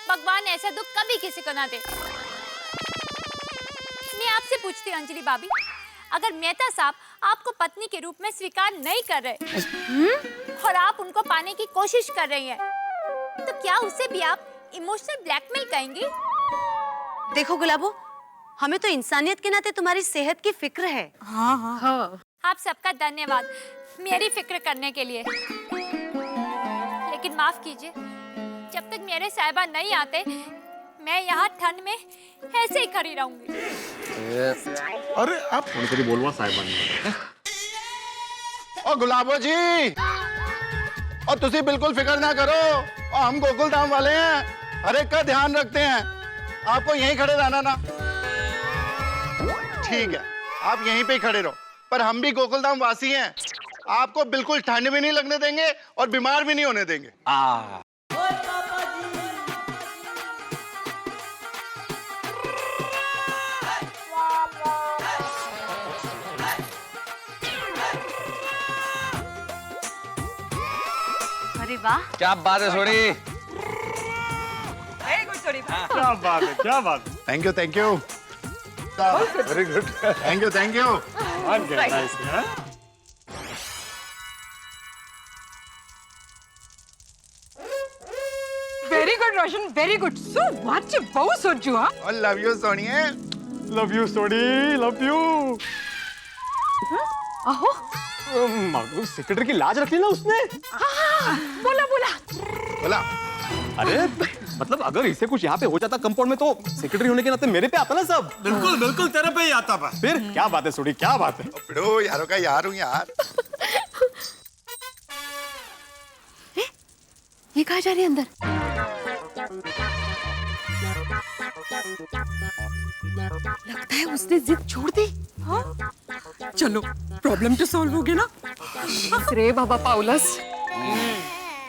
भगवान ऐसा दुख कभी किसी को ना दे। मैं आपसे पूछती हूँ अंजलि भाभी, अगर मेहता साहब आपको पत्नी के रूप में स्वीकार नहीं कर रहे और आप उनको पाने की कोशिश कर रही हैं, तो क्या उसे भी आप इमोशनल ब्लैकमेल कहेंगी? देखो गुलाबो, हमें तो इंसानियत के नाते तुम्हारी सेहत की फिक्र है। हाँ। आप सबका धन्यवाद मेरी फिक्र करने के लिए, लेकिन माफ कीजिए, जब तक मेरे साहिबा नहीं आते मैं यहाँ ठंड में ऐसे ही खड़ी रहूंगी। अरे आप उनको बोलवा साहिबा। ओ गुलाबो जी, और तुसी बिल्कुल फिक्र ना करो, और हम गोकुल धाम वाले हैं, हर एक का ध्यान रखते हैं। आपको यहीं खड़े रहना ना। ठीक है, आप यहीं पे ही खड़े रहो, पर हम भी गोकुल धाम वासी हैं, आपको बिल्कुल ठंड भी नहीं लगने देंगे और बीमार भी नहीं होने देंगे। अरे वाह, क्या बात है सोडी। क्या बात है, क्या बात है। Thank you, thank you, very good, thank you, thank you. Very good Roshan, very good. So much बहु सोचू। हाँ, और लव यू सोनिए, love you Sodhi, love you. आहो, सेक्रेटरी की लाज रखी ना उसने। बोला बोला बोला। अरे मतलब अगर इसे कुछ यहाँ पे हो जाता कंपाउंड में, तो सेक्रेटरी होने के नाते मेरे पे आता ना सब। बिल्कुल बिल्कुल तेरे पे ही आता बा। फिर क्या बात है सोडी, क्या बात है। पिड़ो यारों का यार हूँ यार। ये कहाँ जा रही है अंदर? लगता है उसने जिद छोड़ दी। हाँ? चलो प्रॉब्लम तो सॉल्व हो गया ना। रे बाबा पाउलस।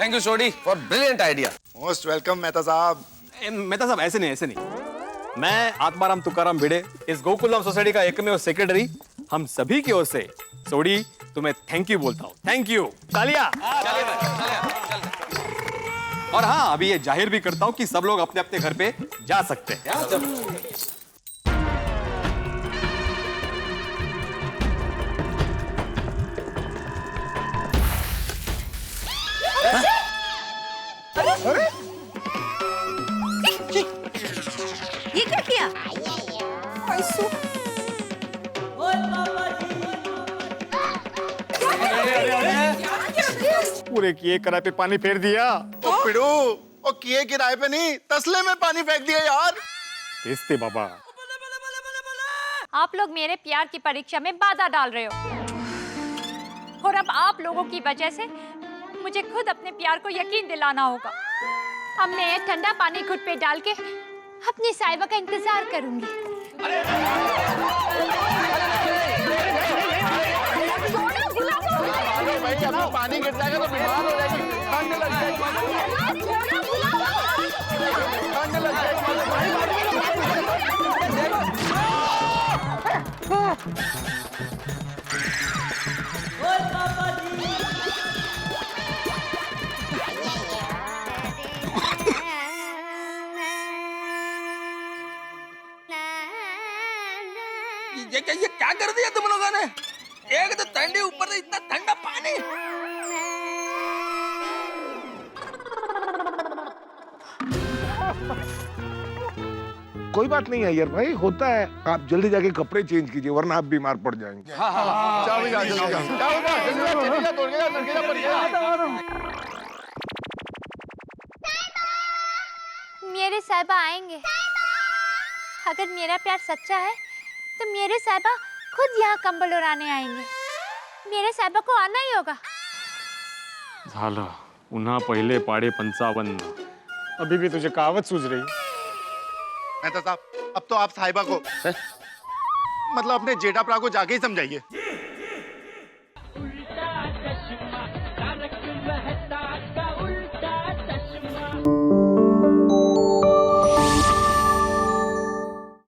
Thank you Sodhi for brilliant idea. Most welcome Mehta साहब। मेहता साहब ऐसे नहीं, ऐसे नहीं। मैं आत्माराम तुकाराम भिड़े, इस गोकुलधाम सोसाइटी का एकमेव सेक्रेटरी, हम सभी की ओर से सोडी तुम्हें थैंक यू बोलता हूँ। Thank you. तालियां। और हाँ, अभी ये जाहिर भी करता हूँ कि सब लोग अपने अपने घर पे जा सकते हैं। अरे ये क्या किया? पूरे किए किराए पे पानी फेर दिया। ओ पिड़ो, ओ किए किराए पे नहीं, तसले में पानी फेंक दिया यार। तेस्ते बाबा। आप लोग मेरे प्यार की परीक्षा में बाधा डाल रहे हो, और अब आप लोगों की वजह से मुझे खुद अपने प्यार को यकीन दिलाना होगा। अब मैं ठंडा पानी घुट पे डाल के अपनी साहिबा का इंतजार करूंगी। भाई अभी पानी गिर जाएगा तो बीमार हो जाएगी, ठंड लग जाएगी, ठंड लग जाएगी। ये क्या कर दिया तुम लोगों ने? एक तो ठंडी, ऊपर से इतना ठंडा पानी। कोई बात नहीं है यार भाई, होता है। आप जल्दी जाके कपड़े चेंज कीजिए, वरना आप बीमार पड़ जाएंगे। मेरे साहिबा आएंगे। अगर मेरा प्यार सच्चा है तो मेरे साहिबा खुद यहाँ कंबल उड़ाने आएंगे। मेरे साहिबा को आना ही होगा। झालं, पुन्हा पहिले पाडे 55। अभी भी तुझे कहावत सूझ रही? मेहता साहब, अब तो आप साहिबा को मतलब अपने जेठाप्रा को जाके ही समझाइए।